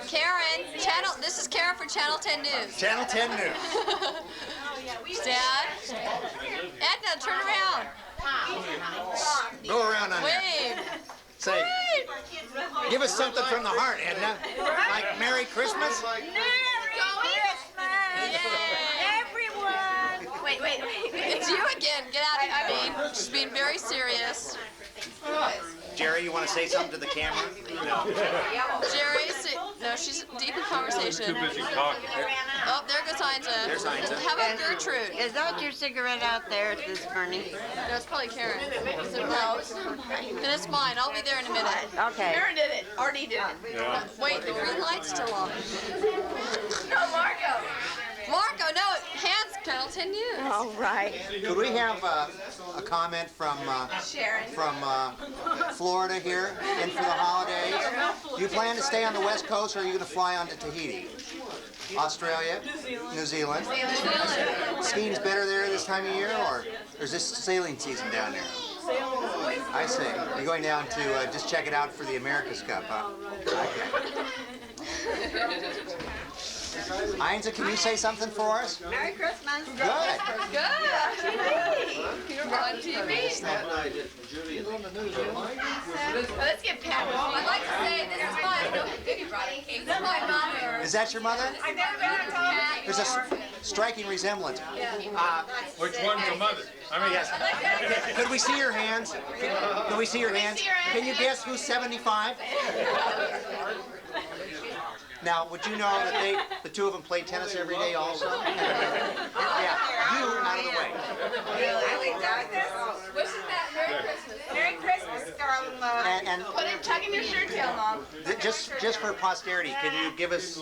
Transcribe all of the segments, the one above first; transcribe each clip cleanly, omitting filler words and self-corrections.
Karen. Karen, this is Karen for Channel 10 News. Channel 10 News. Dad. Edna, turn around. Go around on there. Wave. Say, give us something from the heart, Edna. Like Merry Christmas. Everyone! Wait. It's you again. Get out of here, Bean. She's being very serious. Jerry, you want to say something to the camera? No. Jerry, no, she's deep in conversation. Too busy talking. Oh, there goes Heinza. There's Heinza. How about Gertrude? Is that your cigarette out there this morning? No, it's probably Karen. No, then it's mine. I'll be there in a minute. Okay. Karen did it. Artie did it. Yeah. Wait, the green light's still on. No, Marco, no, hands, Channel 10 News. All right. Could we have a comment from Florida here in for the holidays? Do you plan to stay on the West Coast, or are you going to fly on to Tahiti? Australia? New Zealand? Skiing's better there this time of year, or is this sailing season down there? I see. You're going down to just check it out for the America's Cup, huh? Okay. Heinza, can you say something for us? Merry Christmas. Good. You're on TV. Let's get Pat. I'd like to say this is my This is my mother. Is that your mother? I've never met her. There's a striking resemblance. Which one's the mother? I mean, Yes. Could we see your hands? Can we see your hands? Can you guess who's 75? Now, would you know that the two of them play tennis every day also? Yeah, you out of the way. Wishing that Merry Christmas. Merry Christmas, darling love. And Tuck in your shirt tail, Mom. just for posterity, can you give us,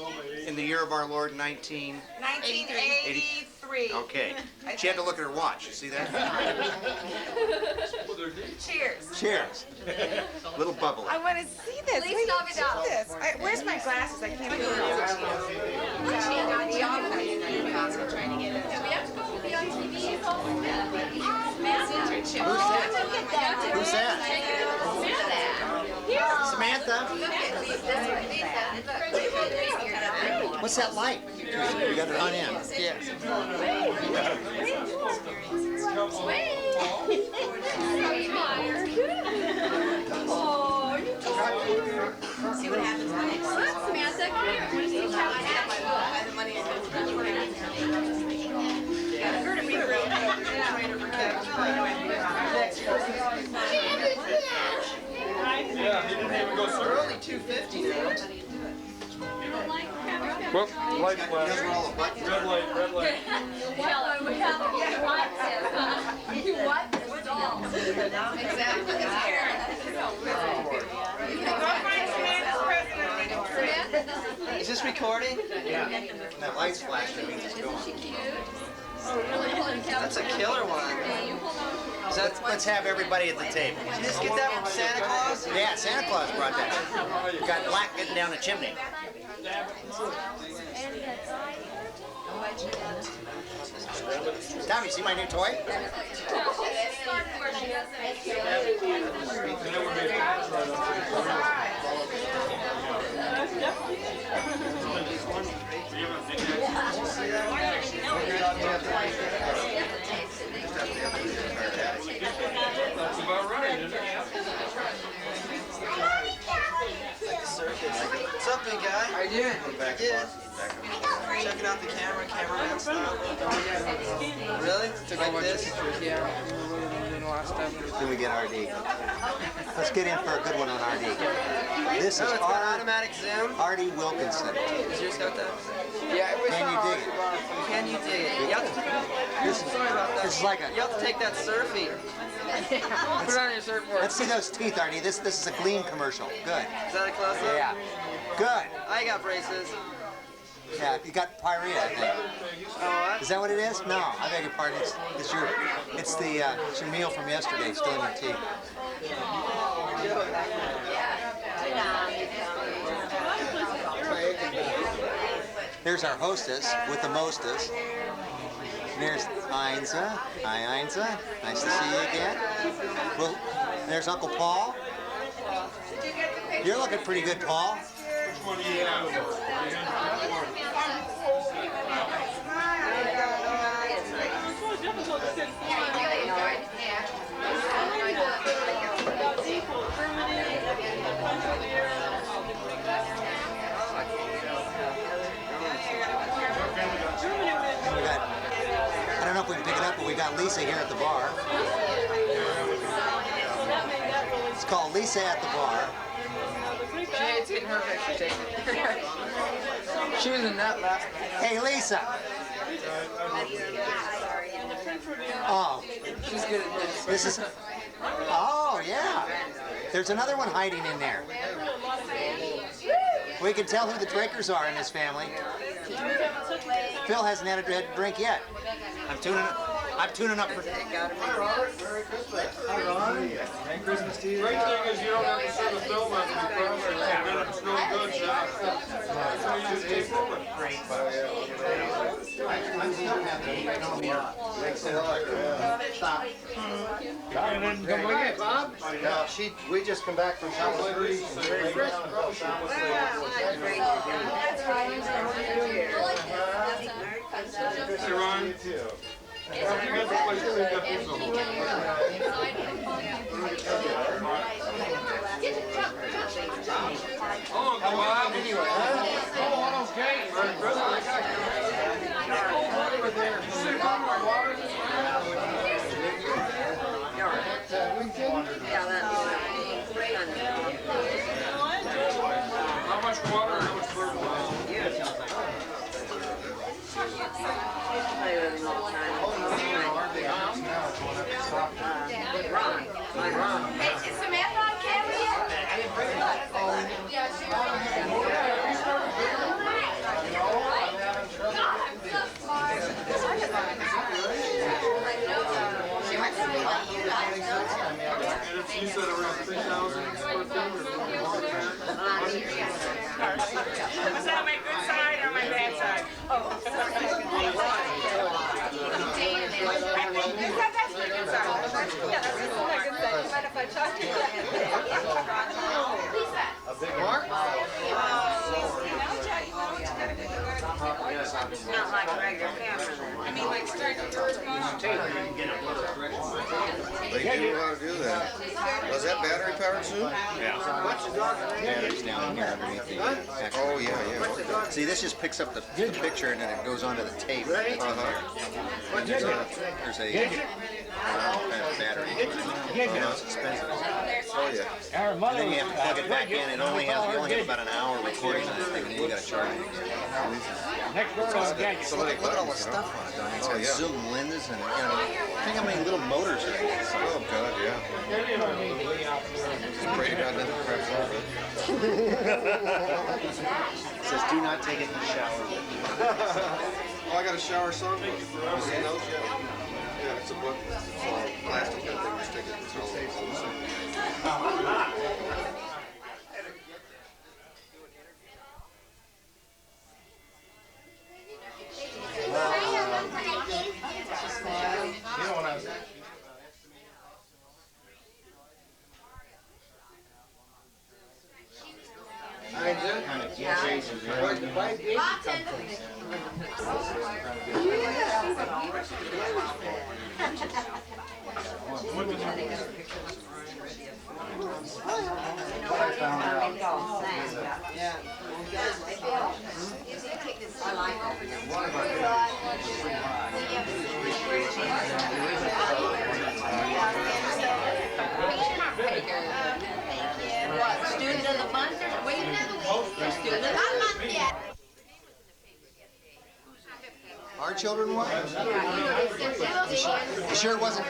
in the year of our Lord, 1983. Okay. She had to look at her watch. You see that? Cheers. Cheers. Little bubbly. I want to see this. Please stop it down. Where's my glasses? I can't believe it. We have to go be on TV. Who's that? Samantha? What's that light? You got it on in. Yes. See what happens next. Samantha, come here. What is he talking about? yeah, he didn't even go through. We're only $2.50 now. Whoop, light flash. Those were all the buttons. Red light, red light. Exactly. Is this recording? Yeah. That light's flashing means it's going. That's a killer one. Is that, Let's have everybody at the table. did you just get that from Santa Claus? Yeah, Santa Claus brought that. Got black getting down the chimney. Tommy, see my new toy? That's about right, isn't it? What's up, big guy? How you doing? Good. Checking out the cameraman style. Really? Like this? Then we get RD. Let's get in for a good one on RD. This is Oh, it's got automatic zoom. RD Wilkinson. Is yours got that? Can you dig it? Can you dig it? You have to, sorry about that. This is like a. You have to take that surfing. Put it on your surfboard. Let's see those teeth, RD. This is a Gleam commercial. Good. Is that a close up? Yeah. Good. I got braces. Yeah, you got pyrrhea, I think. Oh, what? Is that what it is? No, I beg your pardon. It's your meal from yesterday still in your teeth. There's our hostess with the mostess. There's Heinza. Hi, Heinza. Nice to see you again. Well, there's Uncle Paul. You're looking pretty good, Paul. one do you have? I don't know if we can pick it up, but we got Lisa here at the bar. It's called Lisa at the bar. It's getting her picture taken. She was in that last. Hey, Lisa. Oh, She's good at this. this is. Oh, yeah. There's another one hiding in there. We can tell who the drinkers are in this family. Phil hasn't had a drink yet. I'm tuning up for. Hi, Robert. Merry Christmas. Hi, Ron. Merry Christmas to you. Great thing is you don't have to serve a film after you come, and then it's no good, Jack. So you just take over. I'm still happy. Stop. Come bring it, Bob. No, we just come back from California. Hey, Ron. You got the place to pick up this one. Oh, come on. Anyway, huh? Oh, okay. Merry Christmas. How much water and how much fertilizer? Hey, is Samantha on camera yet? You said around 3,000 square feet or Was that on my good side or my bad side? Oh. That's my good side. Yeah, that's my good side. You mind if I talk to you? A big mark? Not like a regular camera. I mean, like straight to George They do know how to do that. Was that battery powered too? Batteries down here underneath the Oh yeah, yeah. See, this just picks up the picture and then it goes onto the tape. There's a kind of battery. It's expensive. Oh yeah. And then you have to plug it back in. You only have about an hour recording on this thing, and then you got to charge it again. So they Look at all the stuff on it. It's got zoom lenses and think how many little motors are in it. Oh god, yeah. Just pray to God nothing cracks off it. It says, "Do not take it in the shower." Oh, I got a shower songbook. Have you seen those yet? Yeah, it's a book. It's all plastic that they stick it. It's all the same. Student of the month? Wait a minute. Student of the month yet. Our children won? You sure it wasn't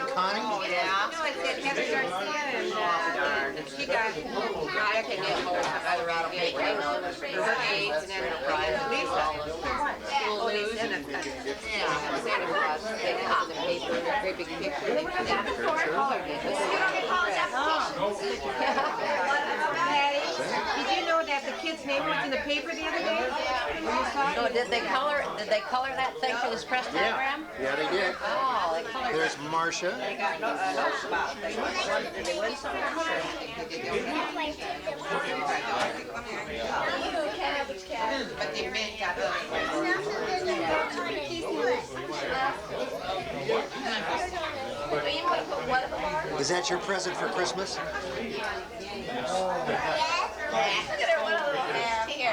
Connie? Yeah. No, it said Heather Garcia and she got, I can get either out of paper, her AIDS and Enterprise, Lisa. School news and a Santa Claus, they got the paper, very big picture. Did you know that the kid's name was in the paper the other day? So did they color that thing for this press diagram? Yeah, they did. Oh, they colored There's Marcia. They got no spot. Did they win something? Is that your present for Christmas? Look at her, what a little here.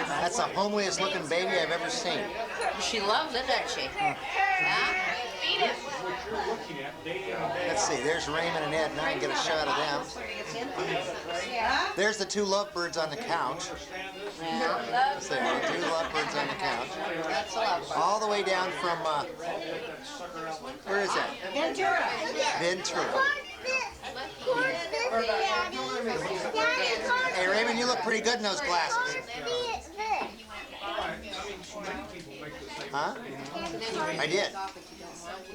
That's the homeliest looking baby I've ever seen. She loves it, doesn't she? Yeah? Let's see, there's Raymond and Ed, and I can get a shot of them. There's the two lovebirds on the couch. Yeah. There, two lovebirds on the couch. That's a lovebird. All the way down from, where is that? Ventura. Ventura. Hey Raymond, you look pretty good in those glasses. Huh? I did.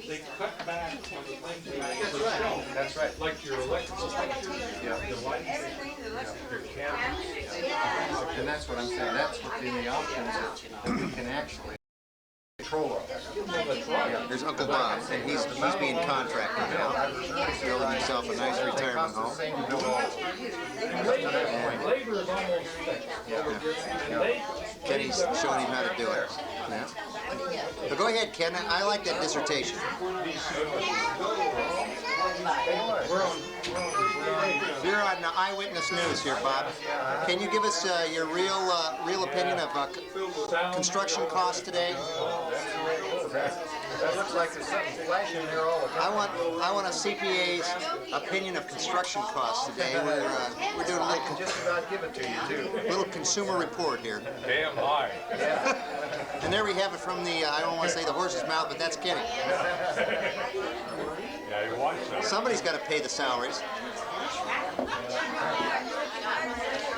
They cut back on the things that are shown. That's right. Like your electrical picture, the lighting, your camera. And that's what I'm saying. That's within the options that we can actually control of. Yeah, there's Uncle Bob, and he's being contracted now. Building himself a nice retirement home. Labor is almost fixed. Kenny's showing him how to do it. Yeah. But go ahead, Ken. I like that dissertation. You're on Eyewitness News here, Bob. Can you give us your real opinion of construction costs today? That looks like there's something flashing there all the time. I want a CPA's opinion of construction costs today. We're doing a I can just about give it to you too. little consumer report here. Damn high. And there we have it from the, I don't want to say the horse's mouth, but that's Kenny. Yeah, you watch that. Somebody's got to pay the salaries.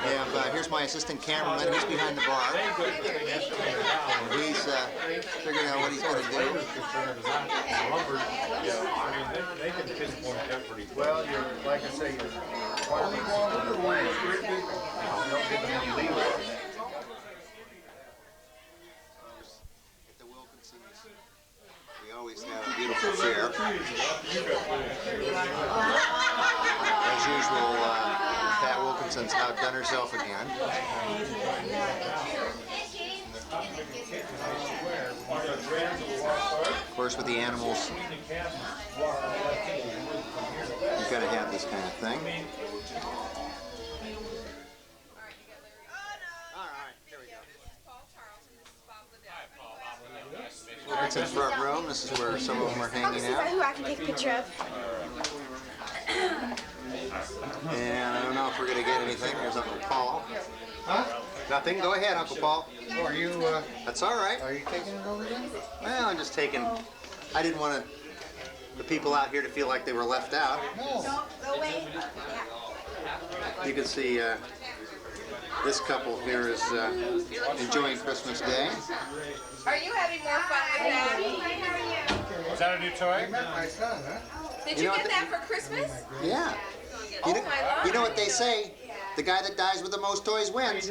And here's my assistant cameraman. He's behind the bar. And he's figuring out what he's going to do. They can pinpoint that pretty quick. Well, you're, like I say, you're requirements of the land. Don't give them any leeway. At the Wilkinsons, we always have a beautiful fair. As usual, Pat Wilkinson's outdone herself again. Of course, with the animals, you've got to have this kind of thing. That's in front room. This is where some of them are hanging out. Who I can take a picture of. And I don't know if we're going to get anything. There's Uncle Paul. Huh? Nothing? Go ahead, Uncle Paul. Oh, are you, That's all right. are you taking it over there? Well, I'm just taking... I didn't want the people out here to feel like they were left out. No. Go away. You can see this couple here is enjoying Christmas Day. Are you having more fun with that? Is that a new toy? My son, huh? Did You you know get what that for Christmas? Yeah. Oh You know, my Lord. you know what they say? The guy that dies with the most toys wins.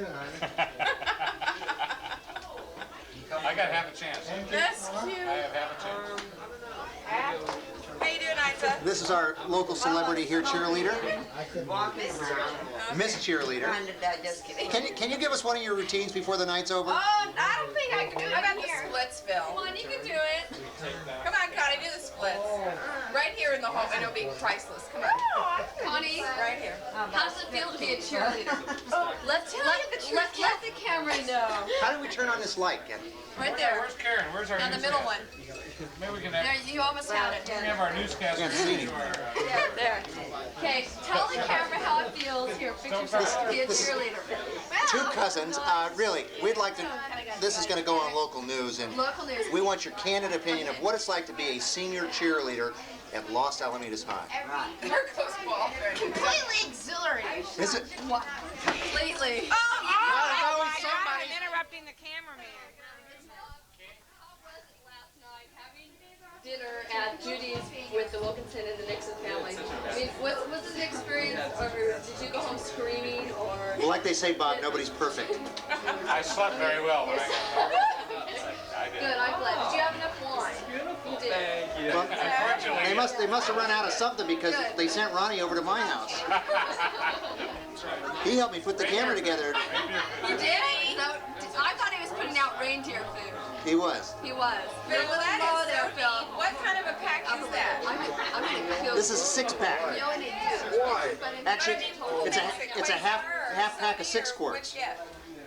I got half a chance. That's cute. I have half a chance. How you doing, Isa? This is our local celebrity here, cheerleader. Miss Cheerleader. Just kidding. Can you give us one of your routines before the night's over? I don't think I can do it. I got the splits, Phil. Come on, you can do it. Come on, Connie, do the splits. Right here in the home, and it'll be priceless. Come on. Connie, Right here. how does it feel to be a cheerleader? Let the camera know. How do we turn on this light, Ken? Right there. Where's Karen? Where's our On the middle one. Maybe we can There, have, you almost had it. we can have our newscaster. Can't see him. There. Okay, tell the camera how it feels. Here, picture yourself to be a cheerleader. Two cousins. Really, we'd like to. This is going to go on local news, and Local news. we want your candid opinion of what it's like to be a senior cheerleader at Los Alamitos High. There goes Paul. Completely exhilarating. Is it? Completely. Oh, I'm interrupting the cameraman. Dinner at Judy's with the Wilkinson and the Nixon family. I mean, was it an experience, or did you go home screaming, or? Well, like they say, Bob, nobody's perfect. I slept very well when I got home. I did. Good, I'm glad. Did you have enough wine? You did. Thank you. Well, they must have run out of something because they sent Ronnie over to my house. He helped me put the camera together. You did? I thought he was putting out reindeer food. He was. He was. Phil, There was that more is there, so Phil. neat. What kind of a pack is that? I'm gonna kill This is a 6-pack. Why? Actually, it's a half pack of 6 quarts.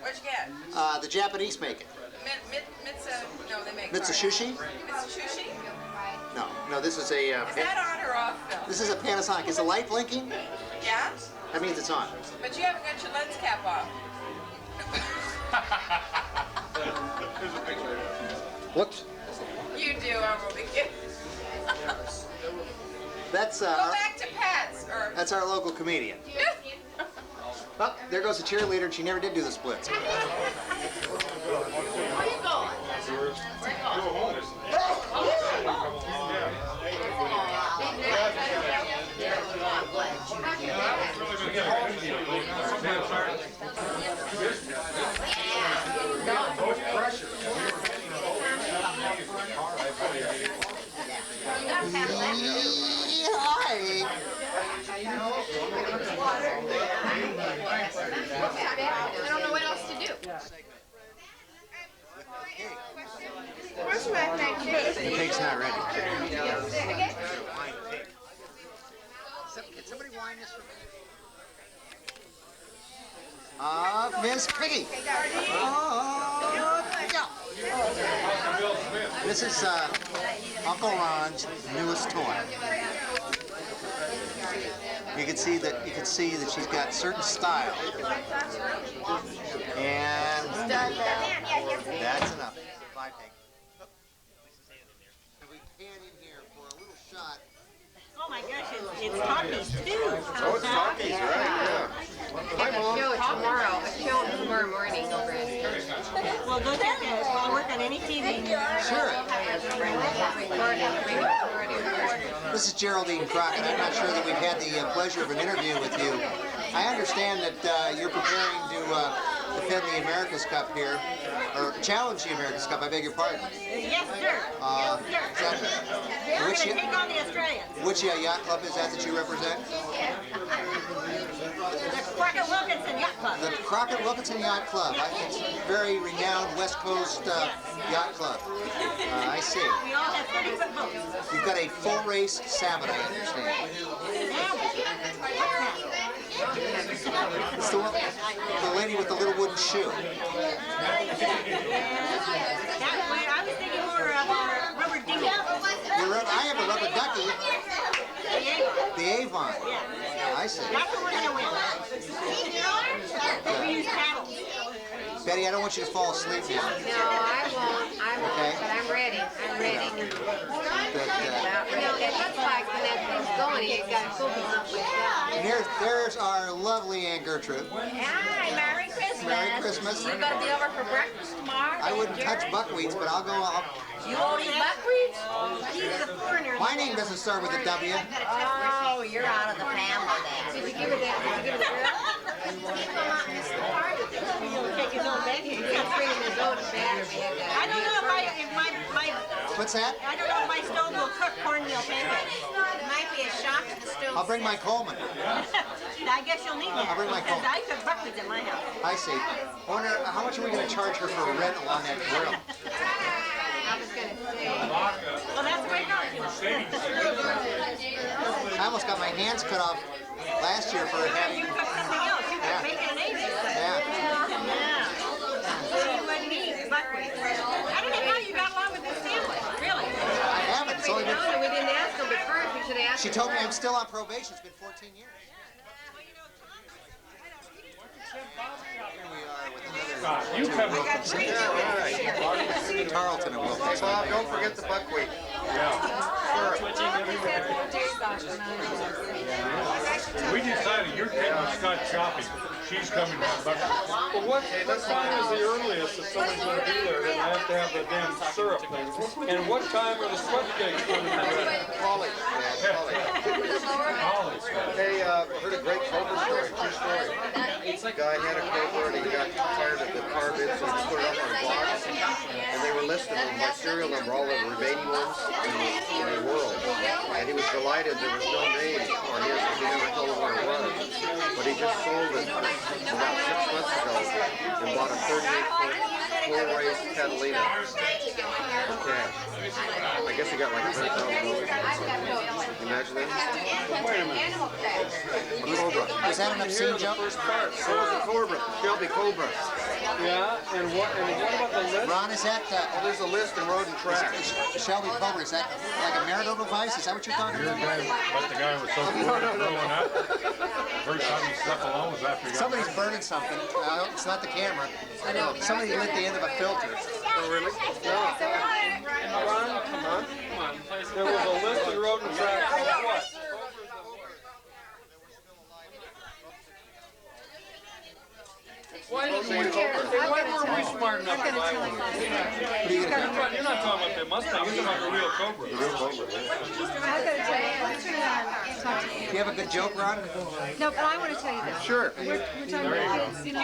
What'd you get? The Japanese make it. No, they make Mitsubishi? Mitsubishi? No, this is a. Is that on or off, Phil? This is a Panasonic. Is the light blinking? Yeah? That means it's on. But you haven't got your lens cap off. Whoops. You do, I'm only kidding. That's Go back to Pat's. that's our local comedian. Oh, there goes the cheerleader, and she never did do the splits. Hi. I don't know what else to do. Where's my cake? The cake's not ready. Can somebody wind this for me? Miss Piggy. Yeah. This is Uncle Ron's newest toy. You can see that she's got certain style. And that's enough. Bye, Pig. We pan in here for a little shot. Oh my gosh, it's Takis too. Oh, it's Takis, right? Yeah. Hi, Mom. A show tomorrow morning over at Well, don't you guys want to work on any TV? Sure. This is Geraldine Crockett. I'm not sure that we've had the pleasure of an interview with you. I understand that you're preparing to defend the America's Cup here, or challenge the America's Cup. I beg your pardon. Yes, sir. Yes, sir. We're going to take on the Australians. Which yacht club is that you represent? The Crockett Wilkinson Yacht Club. The Crockett Wilkinson Yacht Club. It's a very renowned West Coast yacht club. I see. We all have 30-foot boats. You've got a full race salmon, I understand. It's the lady with the little wooden shoe. I was thinking more of a rubber dinghy. I have a rubber ducky. The Avon. Yeah. I see. That's what we're going to win. We use paddles. Betty, I don't want you to fall asleep now. No, I won't. Okay. But I'm ready. I'm ready. But, It looks like when that thing's going, you got to focus on myself. and there's our lovely Aunt Gertrude. Hi, Merry Christmas. Merry Christmas. You going to be over for breakfast tomorrow? I wouldn't touch buckwheats, but I'll go. You won't eat buckwheats? He's a foreigner. My name doesn't start with a W. Oh, you're out of the family then. Did you give it that? Did you give it a He'll take his own back here. girl? Bring him his own battery. I don't know if my What's that? I don't know if my stove will cook cornmeal pancakes. It might be a shock to the stove. I'll bring my Coleman. I guess you'll need that. I'll bring my because phone. I cook buckwheats in my house. I see. I wonder how much are we going to charge her for a rental on that grill? I was going to say. Well, that's the way it goes. I almost got my hands cut off last year for having. You cook something else. You cook bacon and eggs. Yeah. So you wouldn't eat buckwheats. I don't know how you got along with this family. Really? I haven't. It's only been. No, we didn't ask him, but first we should ask She him. told me I'm still on probation. It's been 14 years. Here we are with another. You come up. Tarleton and Wilkinson. Bob, don't forget the buckwheat. We decided you're taking Scott shopping. She's coming back. Well, what time is the earliest that somebody's going to be there? Then I have to have the damn syrup thing. And what time are the sweat cakes going to be ready? Polly, man, Polly. Hey, heard a great Cobra story, true story. guy had a Cobra and he got tired of the carbon, so he put it up on a box. And they were listed by serial number, all the remaining ones in the world. And he was delighted there was no name on his, because he never told him what it was. But he just sold it about 6 months ago and bought a 38-foot full-race Catalina for cash. I guess he got like $100,000. Imagine that. Wait a minute. A Cobra. Is that an obscene joke? First part. So was a Cobra. Shelby Cobra. Yeah, and what about the list? Ron, is that Oh, there's a list in Road and Track. Shelby Cobra? Is that like a marital device? Is that what you're talking about? But the guy was so bored of growing up. First time he slept alone was after he got Somebody's burning something. It's not the camera. Somebody lit the end of a filter. Oh, really? Ron, come on. There was a list in Road and Track of what? Why were we smart enough to buy one? You're not talking about the Mustang, you're talking about the real Cobra. The real Cobra, yeah. Do you have a good joke, Ron? No, but I want to tell you this. Sure. We're talking about, you know,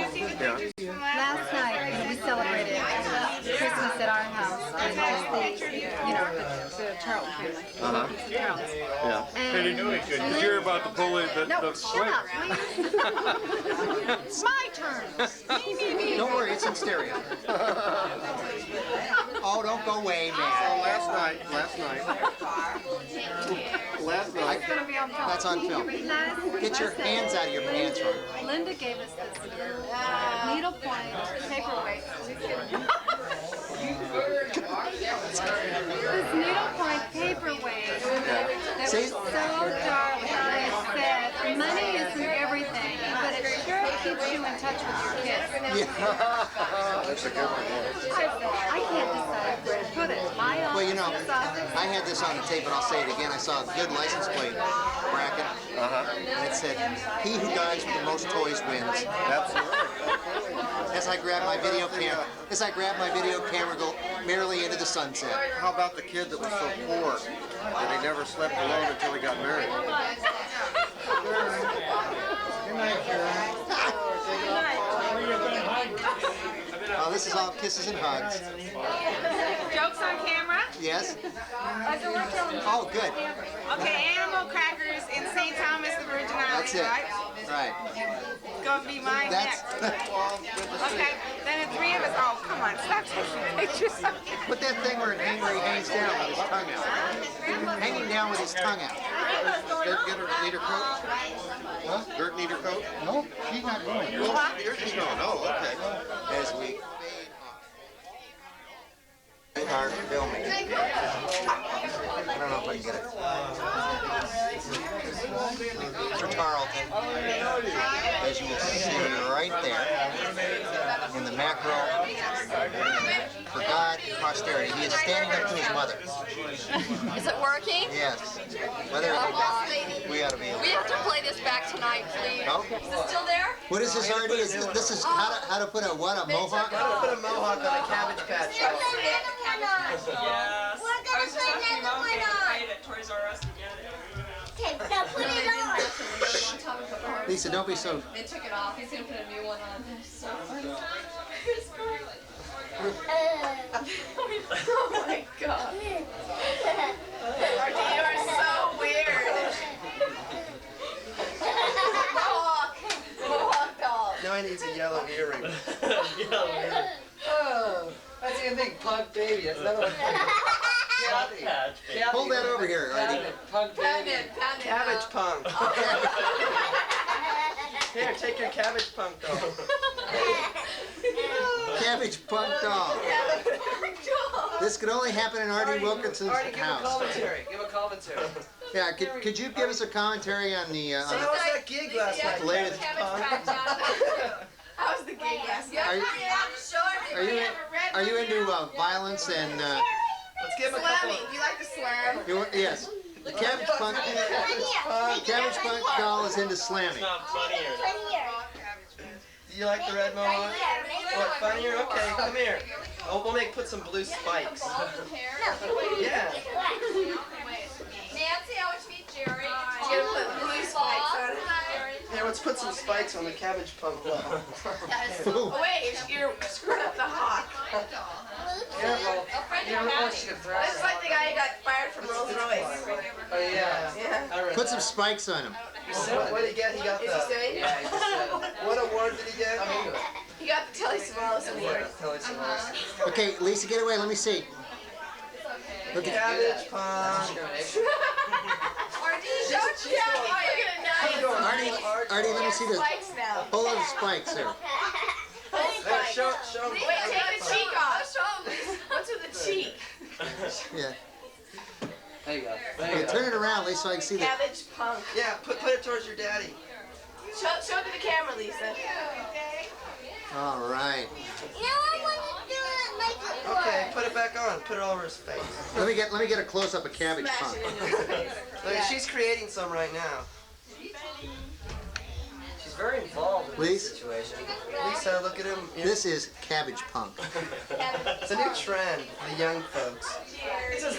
last night we celebrated Christmas at our house. And it was the Charlton family. Charlton. Yeah. Did you hear about the bully that No, the shut up. It's my turn. Don't worry, it's in stereo. Oh, don't go away, man. So last night. That's on film. Get your hands out of your pants, Ron. Linda gave us this needlepoint paperweight. This needlepoint paperweight that was so darling. I said, money isn't everything, but it sure keeps you in touch with your kids. Yeah. That's a good one. I can't decide where to put it. My office, Well, you know, this office. I had this on the tape, but I'll say it again. I saw a good license plate bracket, and it said, "He who dies with the most toys wins." Absolutely. As I grab my video camera, go merrily into the sunset. How about the kid that was so poor that he never slept alone until he got married? Oh, this is all kisses and hugs. Jokes on camera? Yes? Oh, good. Okay, animal crackers in St. Thomas, the Virgin Islands, That's it. right? Right. Gonna be mine That's. next. Okay, then the three of us. Oh, come on, stop taking pictures of me. Put that thing where it hangs down with his tongue out. Hanging down with his tongue out. Dirt need her coat? Huh? Dirt need her coat? No, she's not doing it. You're just going, oh, okay. As we are filming. I don't know if I can get it. Mr. Tarleton, as you will see right there, in the macro, for God and posterity, he is standing up to his mother. Is it working? Yes. Mother, we ought to be. We have to play this back tonight, please. No? Is it still there? What is this already? This is how to put a what? A mohawk? How to put a mohawk on a Cabbage Patch. Yes. I was just asking Mom if they could hide at Toys R Us together. Okay, now put it on. Lisa, don't be so. They took it off. He's gonna put a new one on. It's so funny. Oh my God. You are so weird. Mohawk dog. Now he needs a yellow earring. Oh, that's a big pug baby. It's not a Hold that over here, Artie. pug baby. Cabbage punk. Here, take your cabbage punk though. Cabbage punk dog. This could only happen in Artie Wilkinson's Artie, give a house. commentary. Give a commentary. Yeah, could you give us a commentary on the So how was that gig last night? latest? How was the gig last night? Are you into violence and Let's give him a couple Slamming. Do you like to slam? yes? The Cabbage Punk doll is into slamming. Do you like the red mohawk? What, funnier? Okay, come here. Oh, we'll put some blue spikes. Yeah. Nancy, I want to meet Jerry. You're gonna put blue spikes on it. Here, let's put some spikes on the cabbage punk wall. Oh, wait, you're screwing up the hawk. Careful. You don't want you to throw This is like the guy who got fired from Rolls Royce. Oh, yeah. Yeah. Put some spikes on him. What did he get? He got Is the... he suing? Yeah, he just what award did he get? He got the Telly Savalas award. Okay, Lisa, get away. Let me see. Look at Cabbage punk. Artie, let me see the Spikes now. hold of the spikes there. Show Wait, take the cheek off. What's with the cheek? Yeah. There you go. Okay, turn it around, Lisa, so I can see the. Cabbage punk. Yeah, put it towards your daddy. Show it to the camera, Lisa. All right. Okay, put it back on. Put it all over his face. Let me get a close up of cabbage Smash punk. it into his face. Look, she's creating some right now. She's very involved in Lisa? this situation. Lisa, look at him. This is cabbage punk. It's a new trend, the young folks. It says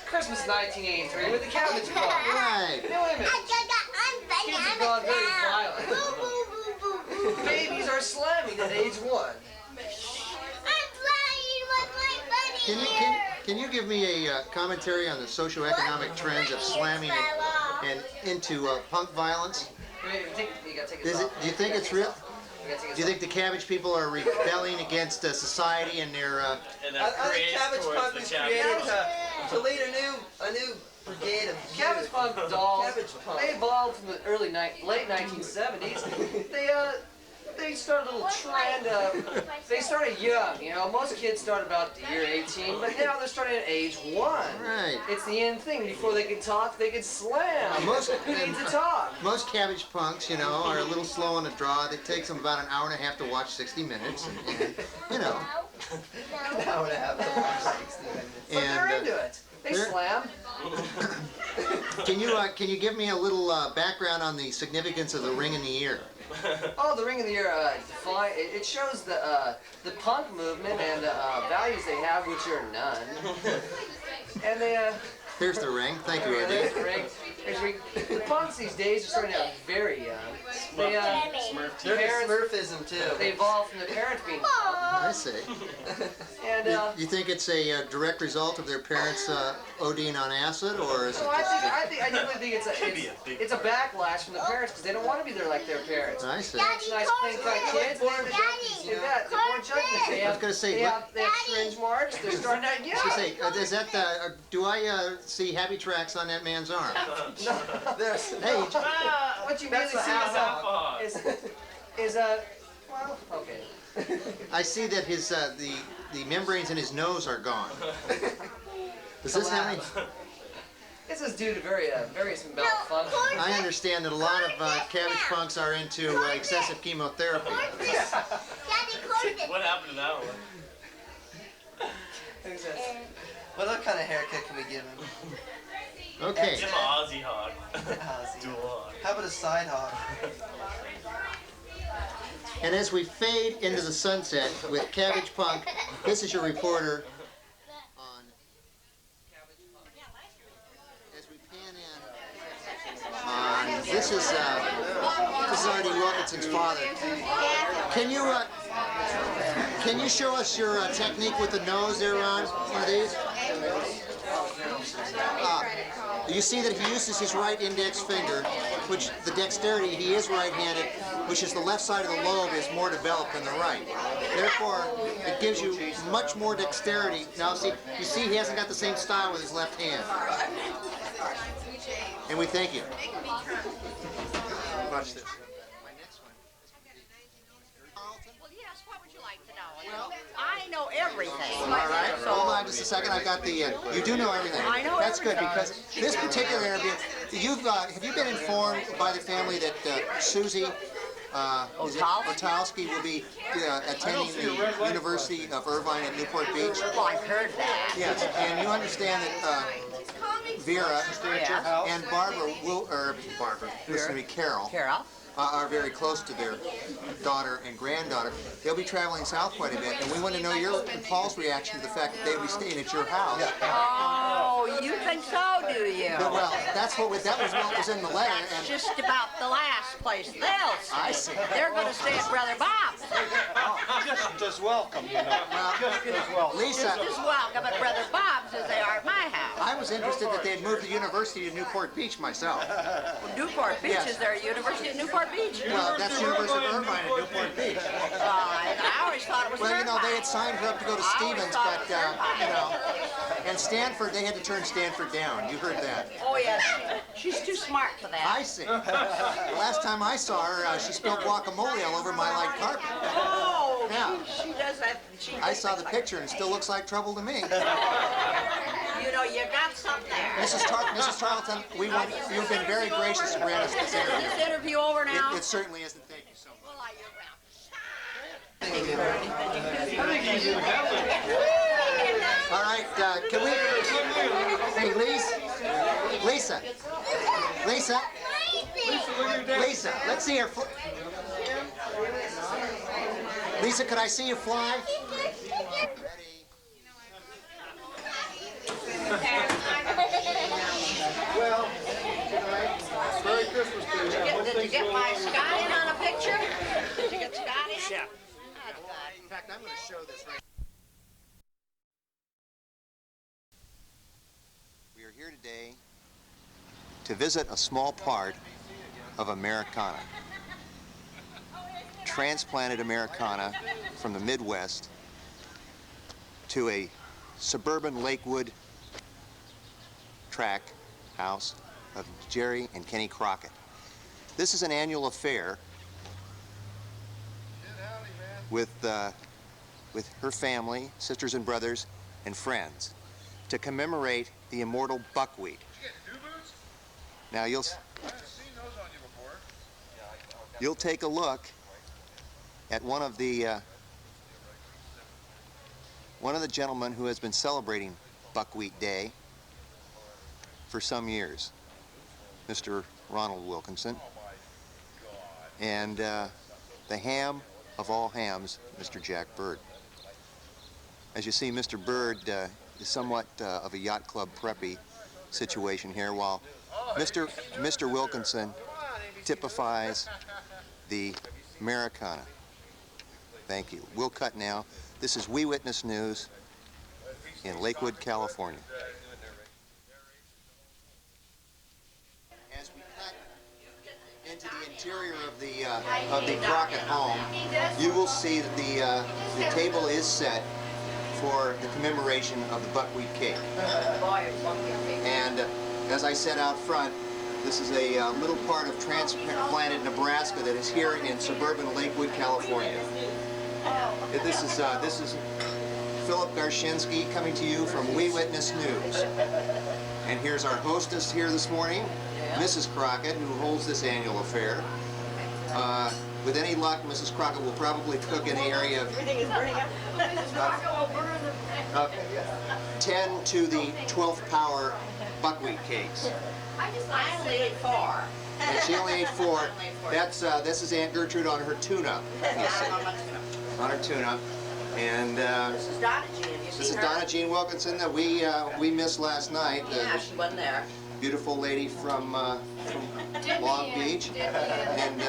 Christmas 1983 with the cabbage punk. Right. Wait a minute. Kids have gone very violent. Babies are slamming at age 1. Can you give me a commentary on the socioeconomic trends of slamming and into punk violence? Do you think it's real? Do you think the cabbage people are rebelling against society and their? I think cabbage punk was created to lead a new brigade of cabbage punk dolls. They evolved from the late 1970s. They started a little trend. They started young, you know. Most kids start about the year 18, but now they're starting at age 1. Right. It's the end thing. Before they can talk, they can slam. Who needs to talk? Most cabbage punks, you know, are a little slow on the draw. It takes them about an hour and a half to watch 60 Minutes, and you know. An hour and a half to watch 60 Minutes. But they're into it. They slam. Can you give me a little background on the significance of the ring in the ear? Oh, the Ring of the Year, it shows the punk movement and the values they have, which are none. And they, Here's the ring. Thank you, Eddie. There's the ring. The punks these days are starting out very young. They, Smurfism too. They evolved from their parents being punk. I see. And, you think it's a direct result of their parents ODing on acid, or is it? No, I definitely think it's a backlash from the parents because they don't want to be there like their parents. I see. It's nice clean cut kids. They're born junkies. They have strange marks. They're starting out young. I was gonna say, is that do I see happy tracks on that man's arm? No. Hey, what you really see is well, okay. I see that his the membranes in his nose are gone. Is this how he? This is due to various malfunctions. I understand that a lot of cabbage punks are into excessive chemotherapy. What happened to that one? What kind of haircut can we give him? Okay. Give him an Aussie hog. Dual hog. How about a side hog? And as we fade into the sunset with Cabbage Punk, this is your reporter on Cabbage Punk. As we pan in, this is Artie Wilkinson's father. Can you show us your technique with the nose there, Ron? One of these. You see that he uses his right index finger, which the dexterity, he is right-handed, which is the left side of the lobe is more developed than the right. Therefore, it gives you much more dexterity. Now, you see he hasn't got the same style with his left hand. And we thank you. Watch this. I know everything. All right, hold on just a second. I got the. You do know everything. I know That's everything. good because this particular interview, have you been informed by the family that Susie Otalski will be attending the University of Irvine at Newport Beach? Well, I've heard that. Yes, and you understand that Vera and Barbara listen to me, Carol. are very close to their daughter and granddaughter. They'll be traveling south quite a bit, and we want to know your and Paul's reaction to the fact that they'll be staying at your house. Oh, you think so, do you? Well, that was what was in the letter. That's just about the last place they'll stay. I see. They're going to stay at Brother Bob's. Just as welcome, you know. Just as welcome. Lisa, Just as welcome at Brother Bob's as they are at my house. I was interested that they had moved the university to Newport Beach myself. Newport Beach, Yes. is there a university at Newport Beach? Well, that's the University of Irvine at Newport Beach. I always thought it was Well, you know, they had Irvine. signed her up to go to Stevens, but, you know, and Stanford, they had to turn Stanford down. You heard that. Oh, yes. She's too smart for that. I see. The last time I saw her, she spilled guacamole all over my light carpet. Oh, Yeah. she does that. I saw the picture and it still looks like trouble to me. You know, you got something there. Mrs. Tarleton, you've been very gracious to grant us this interview. Is this interview over now? It certainly isn't. Thank you so much. All right, can we? Hey, Lisa, let's see her. Lisa, could I see you fly? Well, Merry Christmas to you. Did you get my Scott in on a picture? Did you get Scott in? Yeah. In fact, I'm going to show this right. We are here today to visit a small part of Americana. Transplanted Americana from the Midwest to a suburban Lakewood tract house of Jerry and Kenny Crockett. This is an annual affair with her family, sisters and brothers, and friends to commemorate the immortal buckwheat. Now you'll take a look at one of the gentlemen who has been celebrating Buckwheat Day for some years, Mr. Ronald Wilkinson, and the ham of all hams, Mr. Jack Bird. As you see, Mr. Bird is somewhat of a yacht club preppy situation here, while Mr. Wilkinson typifies the Americana. Thank you. We'll cut now. This is We Witness News in Lakewood, California. As we cut into the interior of the Crockett home, you will see that the table is set for the commemoration of the buckwheat cake. And as I said out front, this is a little part of transplanted Nebraska that is here in suburban Lakewood, California. This is Philip Garshinsky coming to you from We Witness News. And here's our hostess here this morning, Mrs. Crockett, who holds this annual affair. With any luck, Mrs. Crockett will probably cook in the area of 10 to the 12th power buckwheat cakes. I only ate 4. And she only ate 4. This is Aunt Gertrude on her tuna. On her tuna. And This is Donna Jean. Have you this seen is her? Donna Jean Wilkinson that we missed last night. Yeah, she wasn't there. Beautiful lady from Long Beach, and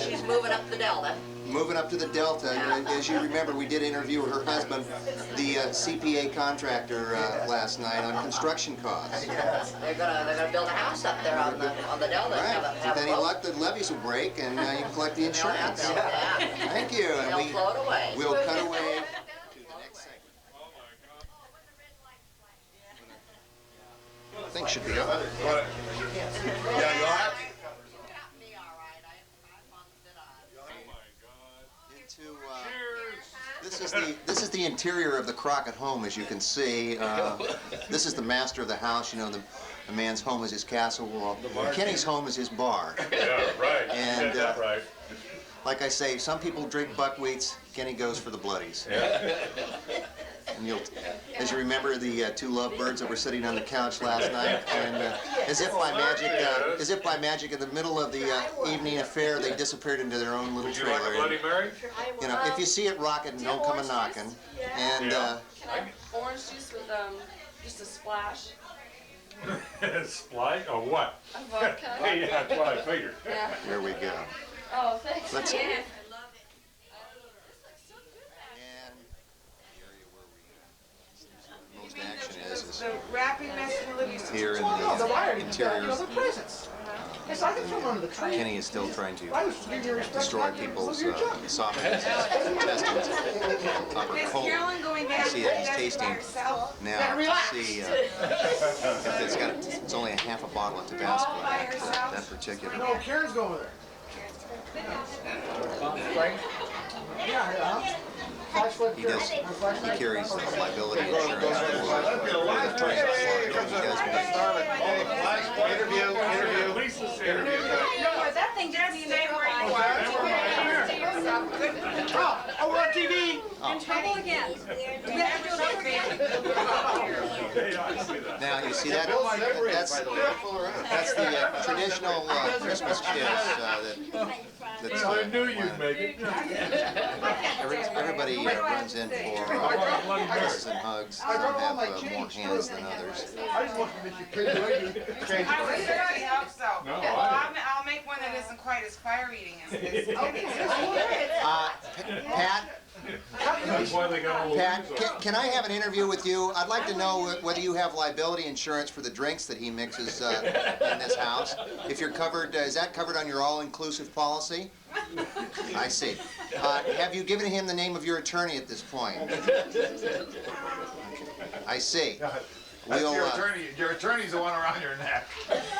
She's moving up the Delta. moving up to the Delta. As you remember, we did interview her husband, the CPA contractor, last night on construction costs. They're gonna build a house up there on the Delta. Right. With any luck, the levees will break, and you can collect the insurance. Thank you. And They'll float away. we'll cut away to the next segment. I think should be on. Yeah, you all right? This is the interior of the Crockett home, as you can see. This is the master of the house. You know, the man's home is his castle. Well, Kenny's home is his bar. Yeah, right. And right. like I say, some people drink buckwheats. Kenny goes for the bloodies. Yeah. And as you remember, the two lovebirds that were sitting on the couch last night, and as if by magic, in the middle of the evening affair, they disappeared into their own little trailer. You like a Bloody Mary? You know, if you see it rocking, don't come a knocking. And Orange juice with just a splash. Splice or what? A vodka. Hey, yeah, that's what I figured. Yeah. there we go. Oh, thanks. Let's- Yeah. Most action is The wrapping mess here in Well, no, the the wiring, interior. the presents. Yes, I can film under the tree. Kenny is still trying to I was giving you respect. destroy people's esophagus, intestines, upper colon. Carolyn going You back see that he's tasting now to see if it's only a half a bottle of Tabasco, that particular. No, Karen's going with her. Frank? Yeah. He carries liability insurance for the drinks. He does Interview. That thing just stay where you are. Oh, we're on TV. In trouble again. We have to do it Now you see that? That's the traditional Christmas kiss that's I knew you'd make it. everybody runs in for kisses and hugs. Some have more hands than others. I just want to make you crazy. I really hope so. No, I'll make one that isn't quite as fire-eating as this. Pat, That's why they got all the Pat, leaves on. can I have an interview with you? I'd like to know whether you have liability insurance for the drinks that he mixes in this house. If you're covered, is that covered on your all-inclusive policy? I see. Have you given him the name of your attorney at this point? I see. That's your attorney. Your attorney's the one around your neck.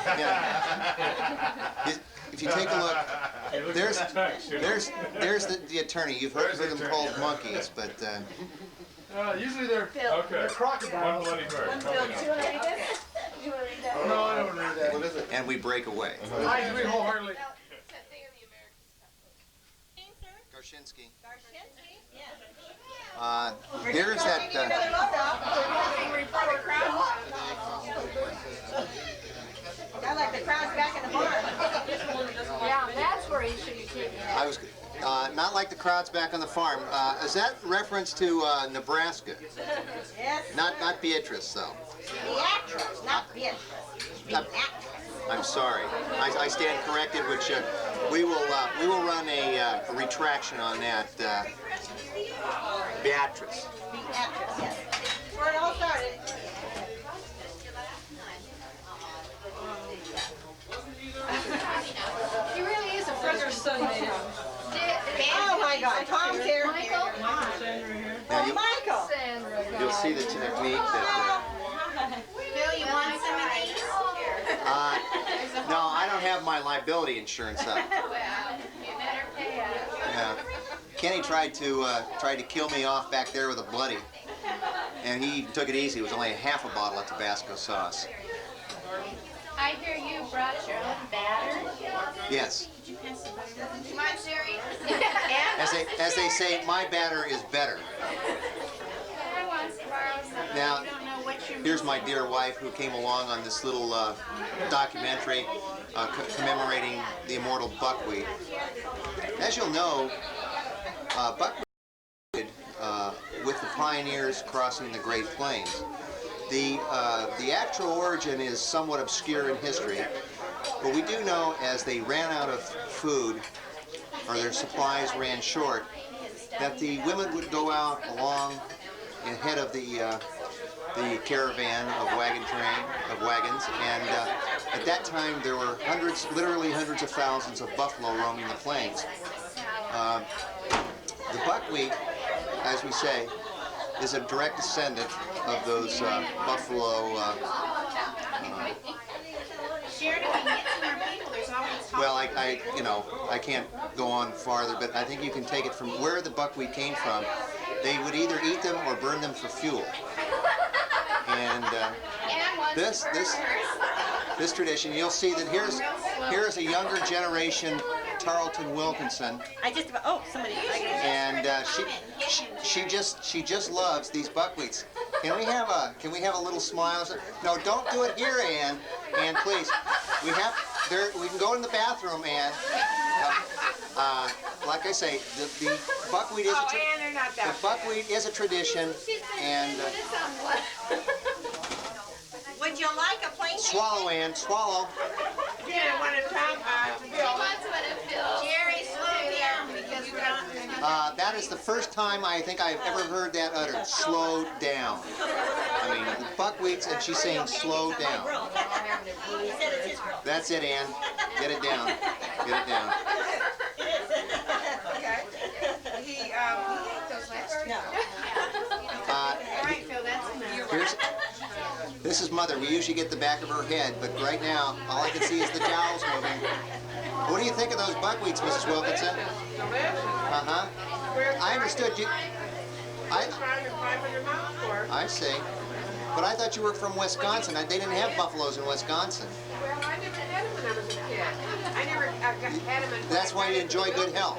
Yeah. If you take a look, there's the attorney. You've heard them called monkeys, but Usually they're crocodiles. One Bloody Mary. No, I don't read that. What is it? and we break away. I agree wholeheartedly. Garshinsky. There's that. I like the crowds back in the barn. Yeah, that's where you should be taking it. I was not like the crowds back on the farm. Is that reference to Nebraska? Yes. Not Beatrice, though. Beatrice, not Beatrice. Beatrice. I'm sorry. I stand corrected, which we will run a retraction on that. Beatrice. Beatrice, yes. Where it all started. He really is a brother son, man. Oh my God, Tom's here. Michael? Now Michael. Sandra. you'll see the technique that. Bill, you want some of these? No, I don't have my liability insurance up. Well, you better pay up. Yeah. Kenny tried to kill me off back there with a bloody, and he took it easy. It was only a half a bottle of Tabasco sauce. I hear you brought your own batter. Yes. Come on, Sherry. As they say, my batter is better. I want to borrow some. Now, I don't know what you're here's my dear wife who came along on this little documentary commemorating the immortal buckwheat. As you'll know, buckwheat with the pioneers crossing the Great Plains. The actual origin is somewhat obscure in history, but we do know as they ran out of food, or their supplies ran short, that the women would go out along ahead of the caravan of wagons, and at that time there were literally hundreds of thousands of buffalo roaming the plains. The buckwheat, as we say, is a direct descendant of those buffalo. Well, I can't go on farther, but I think you can take it from where the buckwheat came from. They would either eat them or burn them for fuel. And this tradition, you'll see that here's a younger generation, Tarleton Wilkinson. I just about, oh, somebody. And She just loves these buckwheats. Can we have a little smile? No, don't do it here, Ann. Ann, please. We can go in the bathroom, Ann. Like I say, the buckwheat is buckwheat is a tradition, and Would you like a plain? Swallow, Ann, swallow. Yeah, want to talk? Jerry, slow down because we're not. That is the first time I think I've ever heard that uttered. Slow down. I mean, buckwheats, and she's saying slow down. That's it, Ann. Get it down. Get it down. Okay. He ate those last year. All right, Phil, that's enough. This is Mother. We usually get the back of her head, but right now, all I can see is the jowls moving. What do you think of those buckwheats, Mrs. Wilkinson? Uh-huh. I understood you. I see. But I thought you were from Wisconsin. They didn't have buffaloes in Wisconsin. Well, I never had them when I was a kid. I never had them in. That's why you enjoy good health.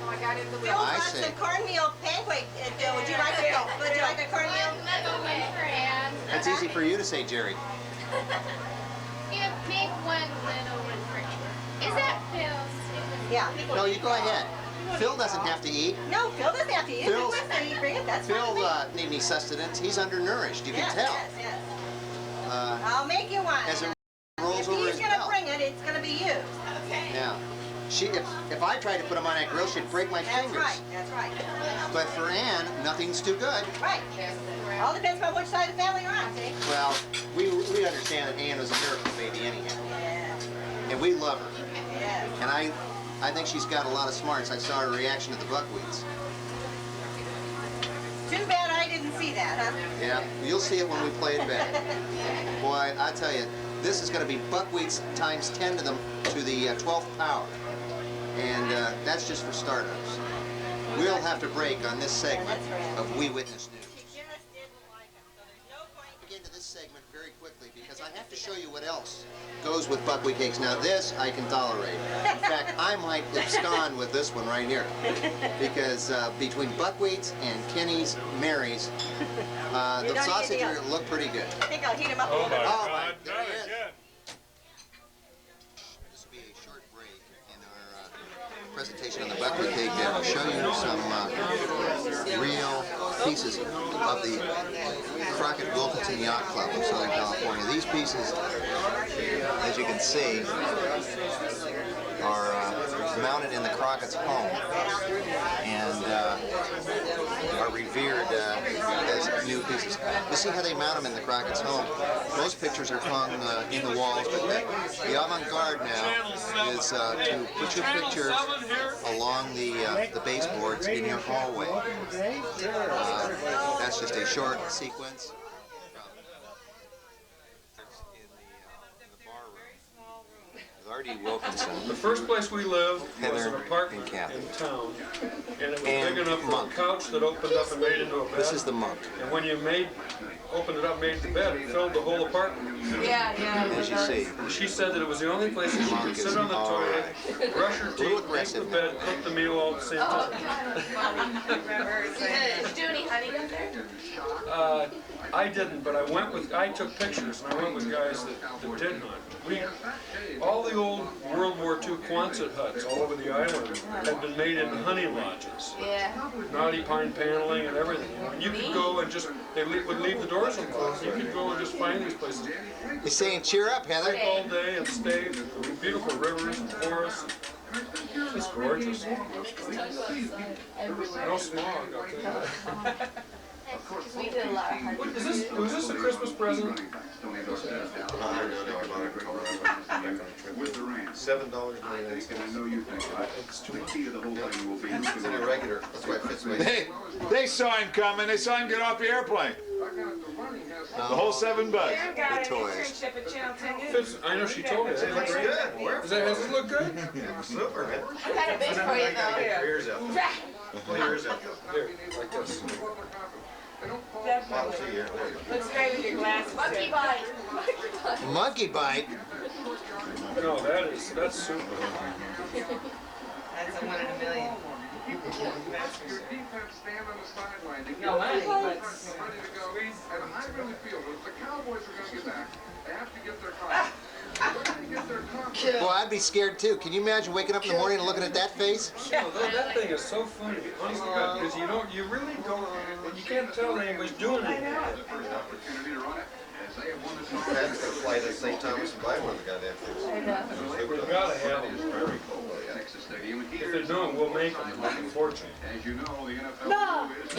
I got in the Phil wants some cornmeal pancake. Would you like a cornmeal? That's easy for you to say, Jerry. Make one little one for you. Is that Phil's? Yeah. No, you go ahead. Phil doesn't have to eat. No, Phil doesn't have to eat. Phil's, If he wants to eat, bring it. That's Phil fine. need any sustenance. He's undernourished. You can tell. Yes. I'll make you one. As it rolls over If his he's gonna belt. bring it, it's gonna be you. Okay. Yeah. If I tried to put them on that grill, she'd break my fingers. That's right. But for Ann, nothing's too good. Right. All depends on which side of the family you're on, see? Well, we understand that Ann was a miracle baby anyhow. Yeah. And we love her. Yeah. And I think she's got a lot of smarts. I saw her reaction to the buckwheats. Too bad I didn't see that, huh? Yeah, you'll see it when we play it back. Boy, I tell you, this is going to be buckwheats times 10 to the 12th power. And that's just for startups. We'll have to break on this segment of We Witness News. Get into this segment very quickly because I have to show you what else goes with buckwheat cakes. Now this I can tolerate. In fact, I might abscond with this one right here because between buckwheats and Kenny's Mary's, the sausage look pretty good. I think I'll heat him up a Oh little my bit. God, not again. This will be a short break in our presentation on the buckwheat cake to show you some real pieces of the Crockett Wilkinson Yacht Club of Southern California. These pieces, as you can see, are mounted in the Crockett's home and are revered as new pieces. You see how they mount them in the Crockett's home? Most pictures are hung in the walls, but the avant-garde now is to put your pictures along the baseboards in your hallway. That's just a short sequence in the bar room with R.D. Wilkinson. The first place we lived was Heather an apartment and Kathy. in town, and it was And big enough for Monk. a couch that opened up and made into a bed. This is the monk. And when you opened it up, made the bed, it filled the whole apartment. Yeah. As you see. And she said that it was the only place that she Monk could is sit on the all toilet, right. brush her A little teeth, make the aggressive. bed, cook the meal all at the same time. Did you do any honey up there? I didn't, but I took pictures, and I went with guys that did hunt. All the old World War II Quonset huts all over the island had been made into honey lodges. Yeah. Knotty pine paneling and everything. And you could go and just, would leave the doors open. You could go and just find these places. He's saying, cheer up, Heather. Sleep all day and stay. Beautiful rivers and forests. It's gorgeous. No smog, I'll tell you that. We did a lot of hard work. Was this a Christmas present? It's an irregular. That's why it fits me. They saw him coming. They saw him get off the airplane. The whole $7. The toys. Fits, I know she told me. It looks good. Does it look good? Super, man. I got a base for you though. Your ears out. Pull your ears out. Here, like this. Looks great with your glasses. Monkey bite. Monkey bite. No, that's super. That's a 1 in a million. Keep the ball. Your defense stand on the sideline. They No, get man, ready to go. And I really feel that if the Cowboys are going to get back, they have to get their confidence. Well, I'd be scared too. Can you imagine waking up in the morning and looking at that face? No, that thing is so funny, honest to God, because you really don't, you can't tell that anybody's doing it. That's the flight at St. Thomas and Bible the goddamn things. We've got to have them very cool. If they don't, we'll make them, unfortunately. As you know, the NFL is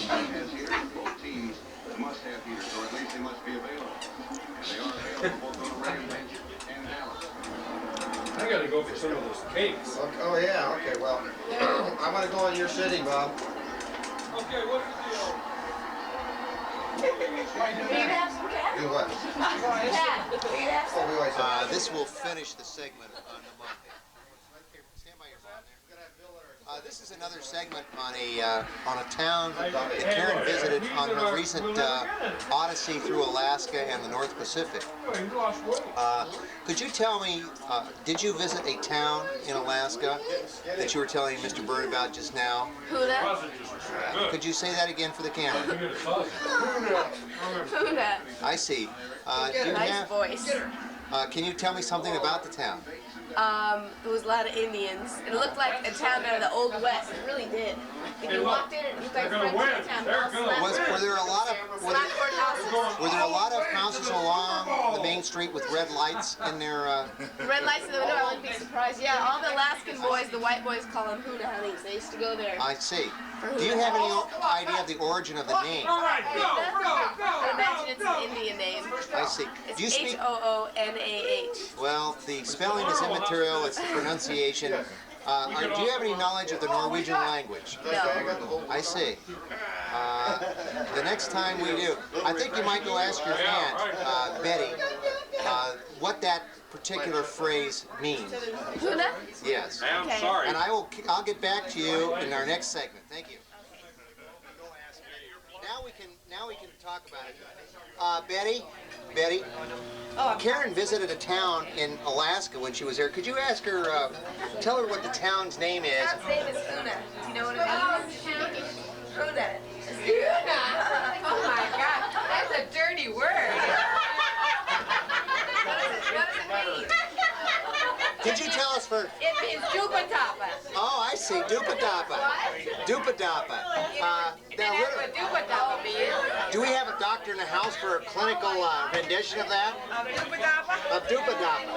one has here. Both teams must have heaters, or at least they must be available. And they are available both on the Raven and Dallas. I got to go for some of those cakes. Okay, oh yeah, okay, well, I'm going to go in your city, Bob. Okay, what's the deal? Do what? This will finish the segment on the Monday. Stand by your phone there. This is another segment on a town that Karen visited on her recent odyssey through Alaska and the North Pacific. Could you tell me, did you visit a town in Alaska that you were telling Mr. Bird about just now? Huna. Could you say that again for the camera? Huna. I see. Do you Nice have, voice. can you tell me something about the town? There was a lot of Indians. It looked like a town out of the Old West. It really did. If you walked in, it looked like friends in the town. Were there a lot of were there a lot of houses along the main street with red lights in their? Red lights in the window. I wouldn't be surprised. Yeah, all the Alaskan boys, the white boys, call them Huna honeys. They used to go there. I see. Do you have any idea of the origin of the name? I imagine it's an Indian name. I see. Do you It's speak? Hoonah. Well, the spelling is immaterial. It's the pronunciation. Do you have any knowledge of the Norwegian language? No. I see. The next time we do, I think you might go ask your aunt, Betty, what that particular phrase means. Huna? Yes. I'm sorry. And I'll get back to you in our next segment. Thank you. Now we can talk about it. Betty, Karen visited a town in Alaska when she was there. Could you ask her, tell her what the town's name is? The town's name is Huna. Do you know what it means? Huna. Oh my God, that's a dirty word. What does it mean? Could you tell us for? It means dupatapa. Oh, I see. Dupadapa. Dupadapa. That's what dupatapa means. Do we have a doctor in the house for a clinical rendition of that? Of dupatapa? Of Dupadapa.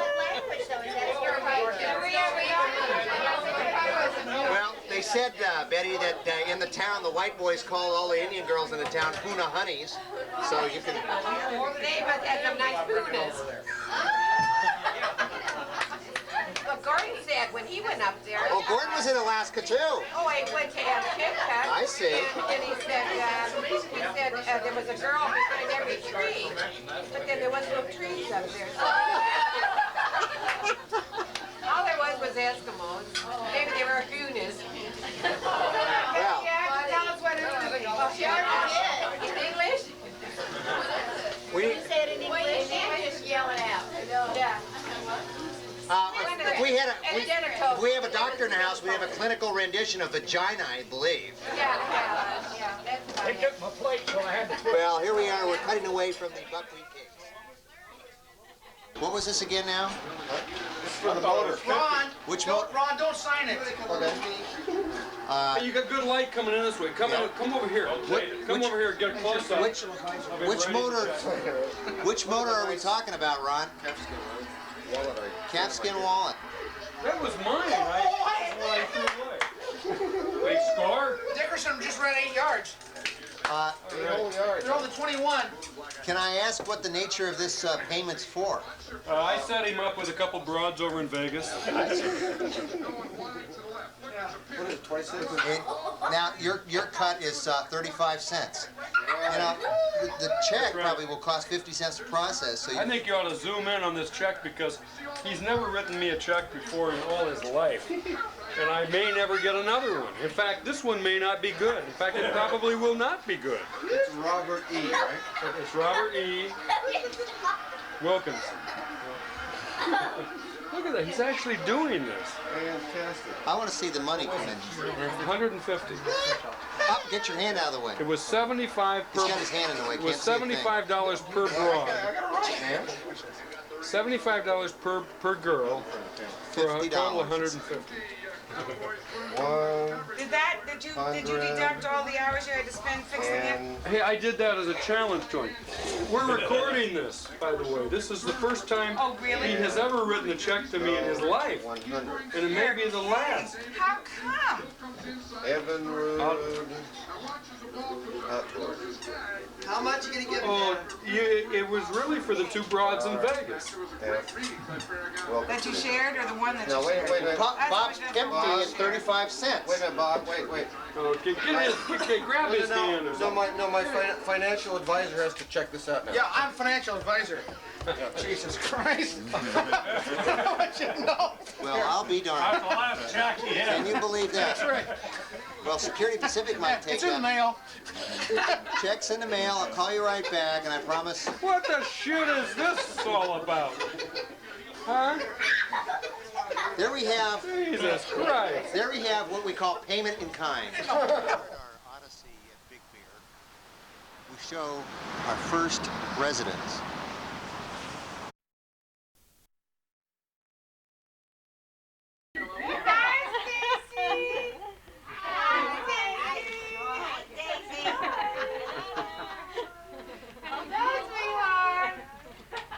Well, they said, Betty, that in the town, the white boys call all the Indian girls in the town Huna honeys. So you can. They must have some nice Hunas. But Gordon said when he went up there. Oh, Gordon was in Alaska too. Oh, he went to have Kit cut. I see. And he said there was a girl behind every tree, but then there wasn't no trees up there. So all there was Eskimos. Maybe they were Hunas. Well, Tell us what it is. She already did. In English? we Say it in English. Just yell it out. Yeah. if we have a doctor in the house, we have a clinical rendition of vagina, I believe. Yeah, that's They took my plate, so I had to quit. Well, here we are. We're cutting away from the buckwheat cakes. What was this again now? For the motor. Ron, Which motor? Ron, don't sign it. Hey, you got good light coming in this way. Come over here. Come over here and get close up. Which motor are we talking about, Ron? Calfskin wallet. That was mine. I threw away. Big scar? Dickerson just ran 8 yards. They're only 21. Can I ask what the nature of this payment's for? I set him up with a couple broads over in Vegas. What is it, 26? Now, your cut is 35 cents. You know, the check probably will cost 50 cents to process. So I think you ought to zoom in on this check because he's never written me a check before in all his life. And I may never get another one. In fact, this one may not be good. In fact, it probably will not be good. It's Robert E., right? It's Robert E. Wilkinson. Look at that, he's actually doing this. Fantastic. I want to see the money come in. 150. Up, get your hand out of the way. It was 75 per. He's got his hand in the way. It was Can't see a thing. $75 per broad. $75 per girl for a total of 150. Did you deduct all the hours you had to spend fixing it? Hey, I did that as a challenge to him. We're recording this, by the way. This is the first time he has ever written a check to me in his life. 100. And it may be the last. How come? Evan Road. How much you gonna give me? Oh, it was really for the two broads in Vegas. That you shared or the one that No, you wait, shared? wait. Bob's empty at 35 cents. Wait a minute, Bob. Wait. Okay, grab his hand or something. No, my financial advisor has to check this out now. Yeah, I'm financial advisor. Jesus Christ. What you know? Well, I'll be darned. Can you believe that? That's right. Well, Security Pacific might take It's in the that. mail. Check's in the mail. I'll call you right back, and I promise. What the shit is this all about? Huh? There we have. Jesus Christ. There we have what we call payment in kind. Our odyssey at Big Bear. We show our first residence.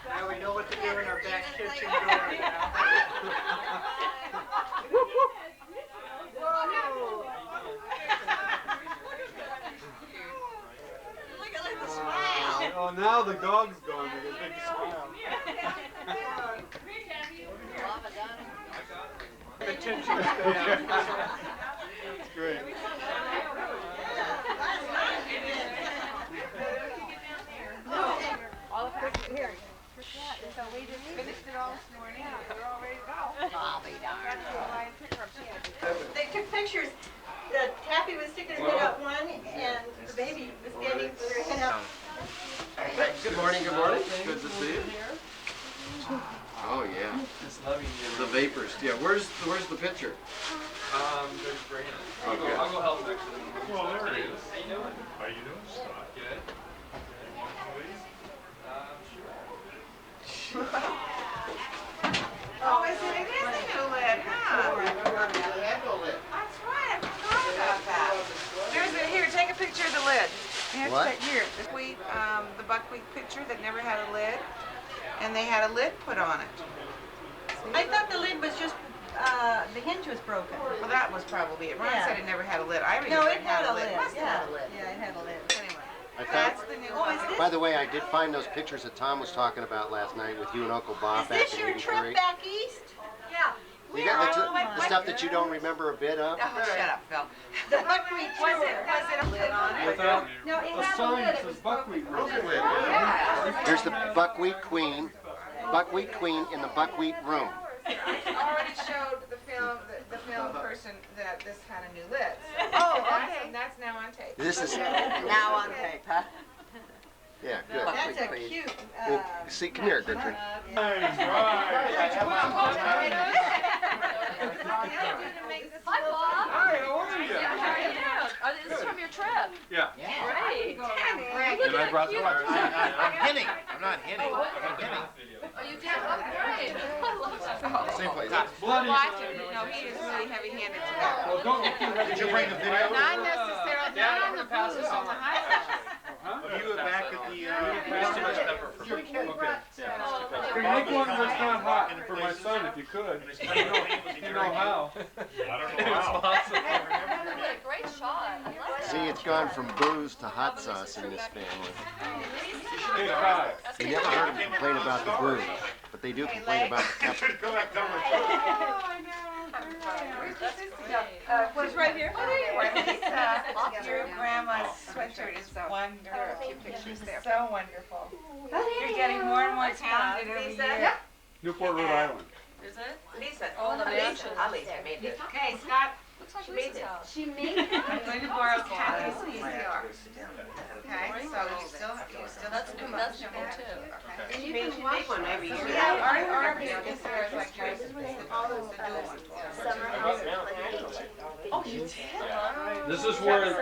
Now we know what to do in our back kitchen door now. Oh, now the dog's gone with a big smile. Attention span. That's great. Here. So we just finished it all this morning. We're all ready to go. I'll be darned. They took pictures. Taffy was sticking her head out one, and the baby was standing with her head out. Good morning. Good to see you. Oh yeah. The vapors. Yeah. Where's the picture? There's Brandon. Okay. I'll go help next to him. Well, there it is. How you doing? How you doing, Scott? Good. Oh, it is a new lid, huh? That's right, I forgot about that. Here, take a picture of the lid. What? Here, the buckwheat picture that never had a lid, and they had a lid put on it. I thought the lid was just, the hinge was broken. Well, that was probably it. Ron said it never had a lid. I No, remember it had a lid. It must have had a lid. Yeah, it had a lid. Anyway, I that's found, the new Oh, is buckwheat. by the way, I did find those pictures that Tom was talking about last night with you and Uncle Bob Is back this in your 83. trip back east? Yeah. You got the stuff that you don't remember a bit of? Oh, shut up, Phil. The buckwheat Was tour. it a lid on it? Without No, it a had a sign lid. that It says was buckwheat. Yeah. Here's the buckwheat queen. Buckwheat queen in the buckwheat room. I already showed the film person that this had a new lid. Oh, okay. That's now on tape. This is, Now on tape, huh? yeah, good. That's a cute. Well, see, come here, Gertrude. Hi, Bob. Hi, how are you? This is from your trip. Yeah. Great. And I brought the fire. I'm hinting. I'm not hinting. I'm hinting. Oh, you did? Oh, great. Same place. Bloody. No, he is really heavy-handed today. Well, don't get too heavy. Did you bring the video? Not necessarily, not on the booze, on the highway. You were back at the, too much pepper for me. Hey, make one that's not hot for my son if you could. You know how. I don't know how. Great shot. I love it. See, it's gone from booze to hot sauce in this family. Hey, Kai. We never heard them complain about the booze, but they do complain about the pepper. What's right here? Oh, there you are. Your grandma's sweatshirt is wonderful. There are a few pictures there. So wonderful. You're getting more and more talented every year. Newport, Rhode Island. Is it? Lisa. Oh, the mansion. Lisa made it. Okay, Scott. Looks like Lisa's house. She made it. I'm going to borrow Kathy's VCR. Okay, so you still have That's new too. She made one every year. Our business there is like Summer house planning. Oh, you did? This is where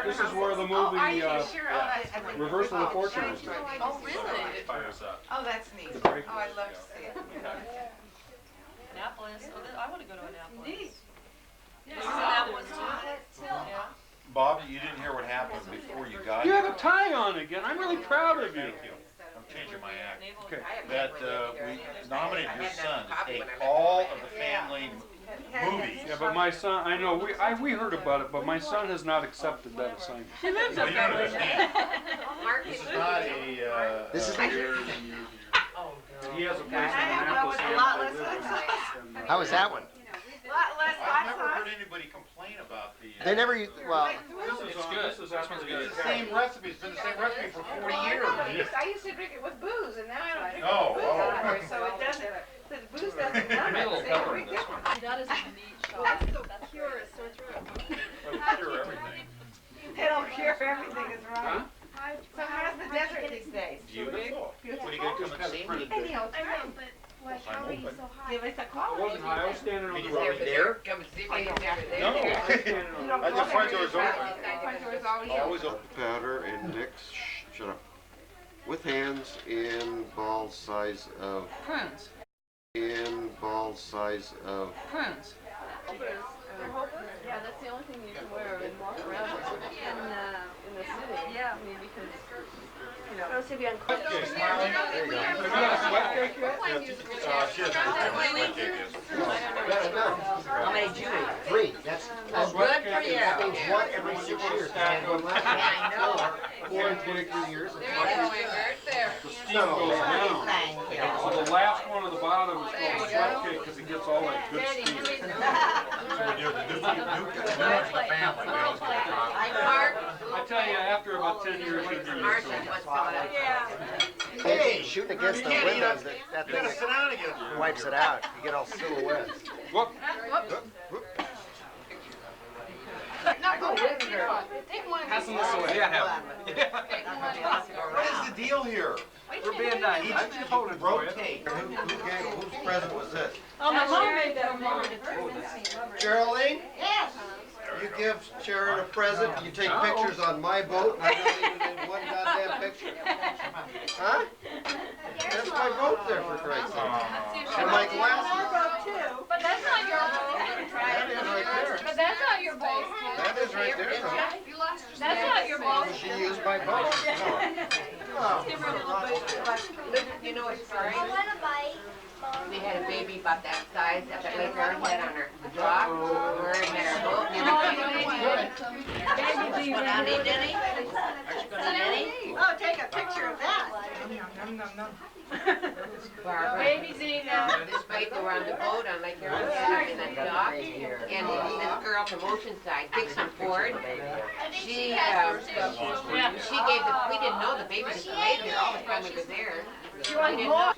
the movie Reversal of Fortune is made. Oh, really? Oh, that's neat. The break. Oh, I'd love to see it. Annapolis. Oh, I want to go to Annapolis. Neat. This is Annapolis too. Yeah. Bob, you didn't hear what happened before you got You here. have a tie on again. I'm really proud of you. Thank you. I'm changing my act. Okay. That we nominated your son to take all of the family movies. Yeah, but my son, I know, we heard about it, but my son has not accepted that assignment. She lives Well, up you don't there. understand. This is not a. This is He has a place in Annapolis. How was that one? I've never heard anybody complain about the. They never, well, This is good. This is actually good. It's the same recipe. It's been the same recipe for 40 years. I used to drink it with booze, and now I don't drink it Oh, with booze anymore, so it doesn't, the booze doesn't numb Maybe a little it. pepper in this one. That is a neat shot. That's the purest sore throat. That'll cure everything. It'll cure everything, is Huh? right. So how's the desert these days? Beautiful. What are you gonna come and see me? I know, but like, how are you so high? Give us a I call. wasn't high. I was standing on the You road. want me there? Come and see me. No. Standing on the road. The front door's open. Front door's always open. Always open. Powder and mix, shut up, with hands in ball size of, Prunes. Prunes. Yeah, that's the only thing you can wear and walk around in the city. Yeah. I mean, because, you I know. don't see if you on Okay, Smiley. There you go. Have you got a sweat cake yet? She doesn't know what a sweat cake is. How many did you eat? 3. That's Oh, good for you. stage 1 every 6 years. And one last year. I know. 4 in 23 years. There you go, right there. The steam goes down. Thank you. So the last one on the bottom is called a sweat cake because it gets all that good steam. So when you're the new ones in the family, we always get a drop. I tell you, after about 10 years, you'd be used to it. Yeah. Hey, shooting against the windows, that You thing gotta sit down again. wipes it out. You get all silhouettes. Whoop. Pass them this away. Yeah, What is the deal here? We're being nice. I'm just holding it for you. Rotate. Whose present was this? Oh, my mom made that for mom. Geraldine? Yes. You give Sharon a present, you take pictures on my boat, and I don't even need one goddamn picture. Huh? That's my boat there, for Christ's sake. And my glasses. But that's not your boat. That is right there. But that's not your boat. That is right there. That's not your boat. She used my boat. No. You know what's funny? We had a baby about that size that like our head on her drop. We're in her boat. She gonna eat any? Are she gonna eat any? Oh, take a picture of that. Barbara. Baby's eating now. This night they were on the boat on Lake Arrowhead in that dock, and this girl from Oceanside, Dixon Ford, she gave the, we didn't know the baby was laid there all the time we were there. We didn't know.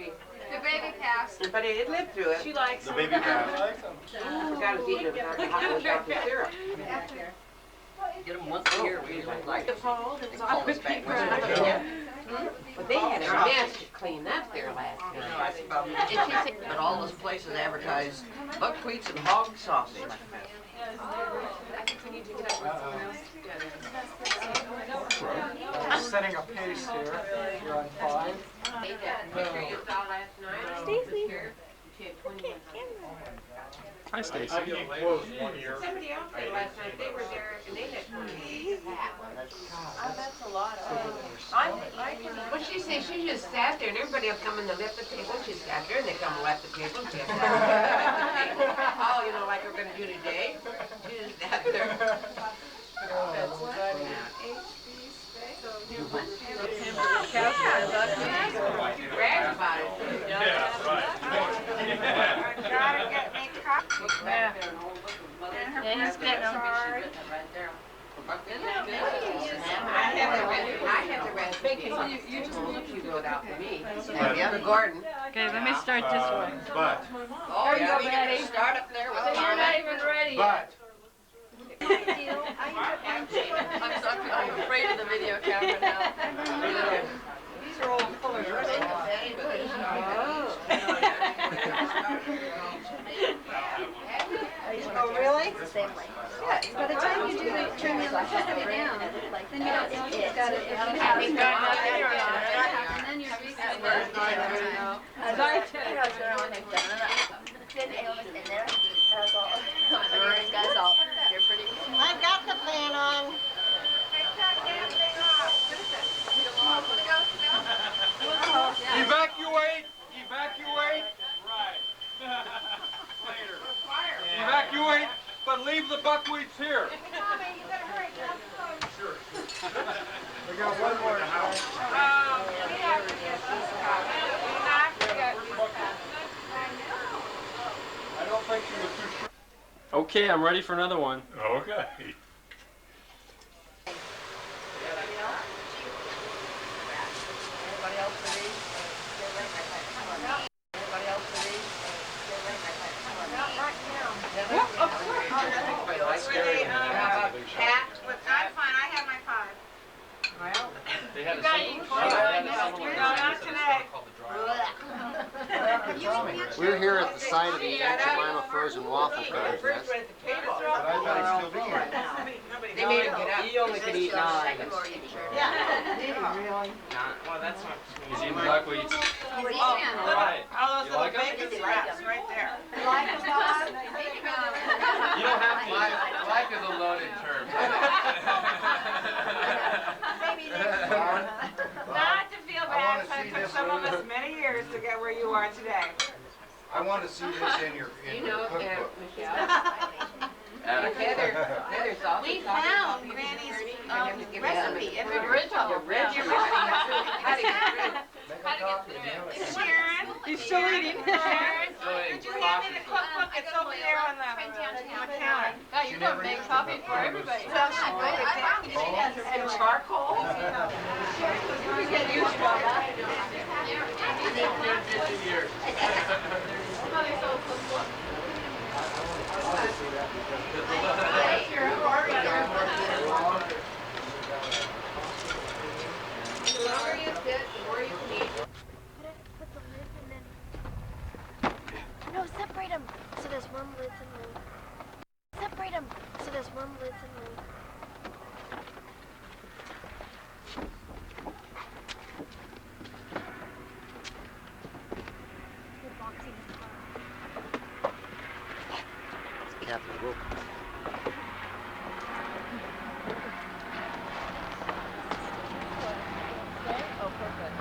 The baby passed. But it lived through it. She likes The baby passed. Forgot his eating without the syrup. Get them once a year. We usually like it. But they had a mess to clean up there last night. And she said, But all those places advertise buckwheats and hog sausage. Setting a pace here. You're on 5. picture you saw last night. Stacy. She had 21. Hi, Stacy. I get closed 1 year. Somebody else said last night they were there and they had 21. That's a lot of. Well, she said she just sat there and everybody will come in and left the table. She sat there and they come and left the table. She sat there. Oh, you know, like we're going to do today. She just sat there. Brag about it. Yeah, right. Gotta get me coffee. Yeah, he's getting them. I have the recipe. You just look, you wrote out for me. For Gordon. Okay, let me start this way. But, Oh, yeah, we got to start up there with So you're not even ready yet. but, I'm afraid of the video camera now. These are all full of Then you don't know if you've got it. And then you're I've got the fan on. Evacuate! Evacuate! Right. Later. Evacuate, but leave the buckwheats here. Tommy, you better hurry. Sure. We got one more. We have to get these copies. We have to get these copies. I don't think she was too sure. Okay, I'm ready for another one. Okay. Everybody else ready? Everybody else ready? Not right now. Pat? I'm fine, I have my 5. Well, They had You a got similar- it. they had a similar- No, not today. We're here at the site of the Aunt Jemima frozen waffle cutter's nest. they made him get up. He only could eat 9. Yeah. Really? Well, that's not. He's eating buckwheats. Right. All those You little like 'em? bacon scraps right there. You don't have to. Life is a loaded term. Not to feel bad, but it took some of us many years to get where you are today. I want to see this in your cookbook. Heather's also We talking found about Granny's you recipe in the original. How do you Sharon. He's still eating. Sharon, could you hand me the cookbook? It's over there on the counter. Yeah, you're gonna make coffee for everybody. Well, she wrote it down. She has it in charcoal. You get used to that. The longer you sit, the more you can eat. Put the lids and then... No, separate them so there's one lids and then... Separate them so there's one lids and then... Captain Wilkinson. Oh, perfect.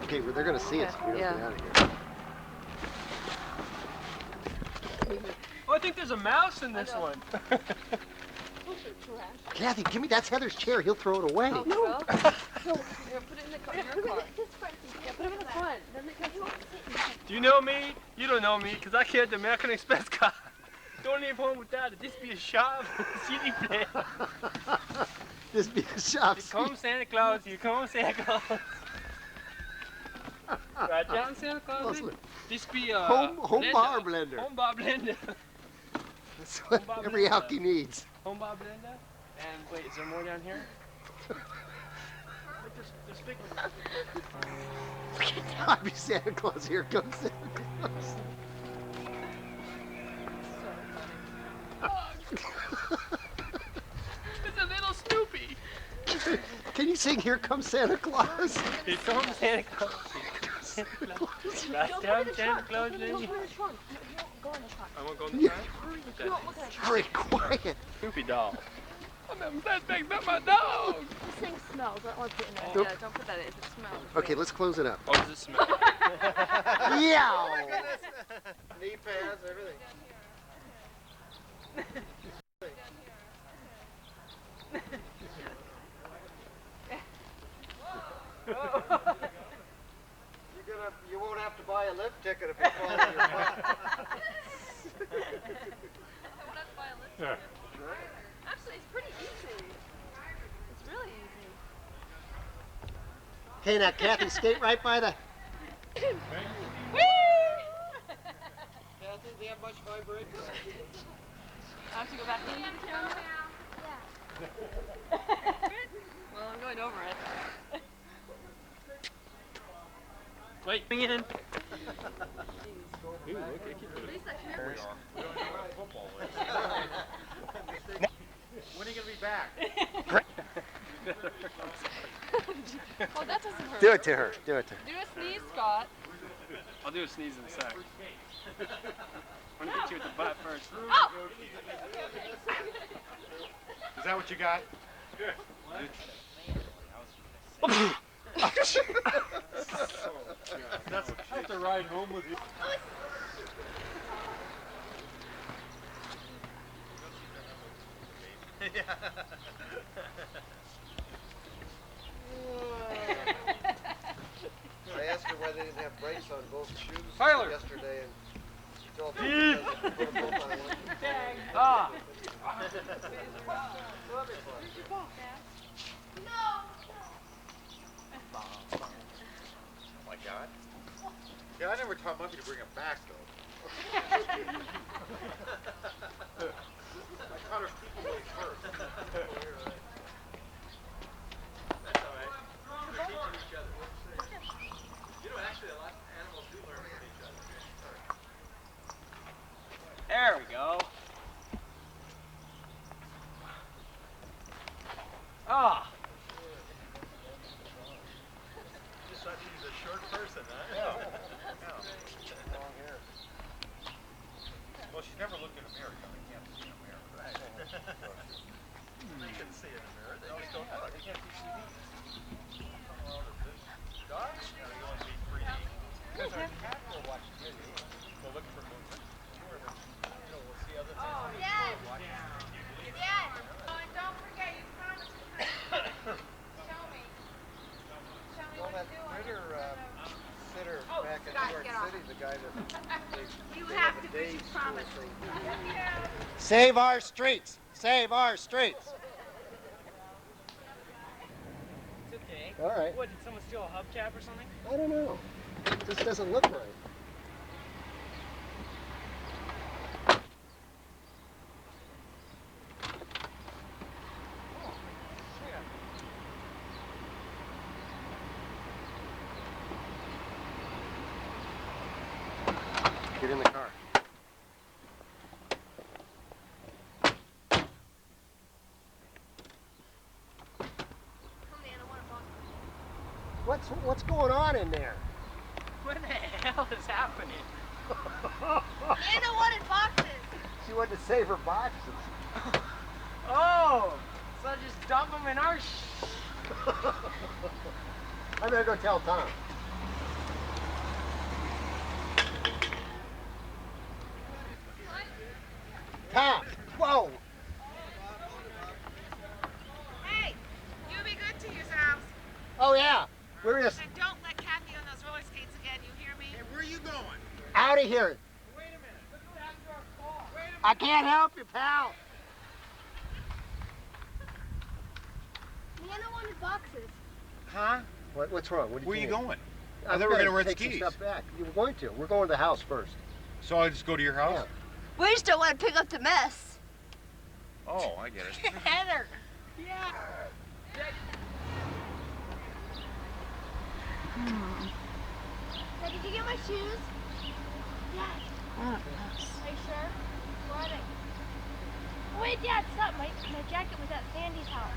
Okay, well, they're going to see us if we don't get out of here. Oh, I think there's a mouse in this one. Kathy, give me, that's Heather's chair. He'll throw it away. No. No. Here, put it in the car. Your car. Yeah, put it in the front. Then you won't sit. Do you know me? You don't know me, because I carried the American Express card. Don't leave home without it. This be a shop CD player. This be a shop. Here comes Santa Claus. Here comes Santa Claus. Right down Santa Claus. This be a home bar blender. Home bar blender. That's what every alky needs. Home bar blender. And wait, is there more down here? There's big ones. I'll be Santa Claus. Here comes Santa Claus. It's a little Snoopy. Can you sing Here Comes Santa Claus? Here comes Santa Claus. Santa Claus. Right down Santa Claus lane. Go in the trunk. Go in the trunk. I won't go in the front? You won't look at it. Hurry, quiet. Snoopy doll. I'm having flashbacks about my dog. This thing smells. I don't want to put it in there. Nope. Yeah, don't put that in. If it smells. Okay, let's close it up. Oh, does it smell? Yeah. Oh my goodness. Knee pads, everything. You won't have to buy a lift ticket if you fall in your butt. Yeah. Actually, it's pretty easy. It's really easy. Okay, now Kathy, skate right by the... Kathy, do you have much vibration? I have to go back in the camera? Well, I'm going over it. Wait, bring it in. Ooh, okay, keep it. Here we are. We don't even have football. When are you gonna be back? Oh, that doesn't hurt. Do it to her. Do it to her. Do a sneeze, Scott. I'll do a sneeze in a sec. I'm gonna get you with the butt first. Oh! Is that what you got? That's I have to ride home with you. I asked her why they didn't have brakes on both shoes Tyler. yesterday, and she told me Steve. because they put a bolt on one. Ah. Oh my God. Yeah, I never taught Muffy to bring him back though. I taught her people way first. That's all right. We're teaching each other. You know, actually, a lot of animals do learn from each other. There we go. Ah. Just thought she was a short person, huh? Yeah. Long hair. Well, she's never looked in a mirror. You know, they can't see in a mirror. Right. They can see in the mirror. They just don't look. They can't see TV. Dogs? No, they only see 3D. Because our cat will watch TV. They'll look for movement. We'll see other things. Oh, Dad! Dad! Oh, and don't forget, you promised to show me. Show me Well, what that to do. critter sitter Oh, back in Scott, New York get off. City, the guy that You they have a to day keep school promise. thing. Save our streets. Save our streets. It's okay. All right. What, did someone steal a hubcap or something? I don't know. This doesn't look right. Get in the car. What's going on in there? What the hell is happening? Anna wanted boxes. She wanted to save her boxes. Oh, so just dump them in our I'm gonna go tell Tom. Tom! Whoa! Hey, you be good to yourselves. Oh yeah! We're just And don't let Kathy on those roller skates again, you hear me? Hey, where are you going? out of here. Wait a minute. Look what happened to our car. Wait a minute. I can't help you, pal. Nana wanted boxes. Huh? What's wrong? What Where are you going? I I'm thought we were gonna gonna rent take some skis. stuff back. You were going to. We're going to the house first. So I just go to your house? Yeah. We just don't want to pick up the mess. Oh, I get it. Heather. Yeah. Dad, did you get my shoes? Dad. Are you sure? Where are they? Oh, wait, Dad, stop. My jacket was at Sandy's house.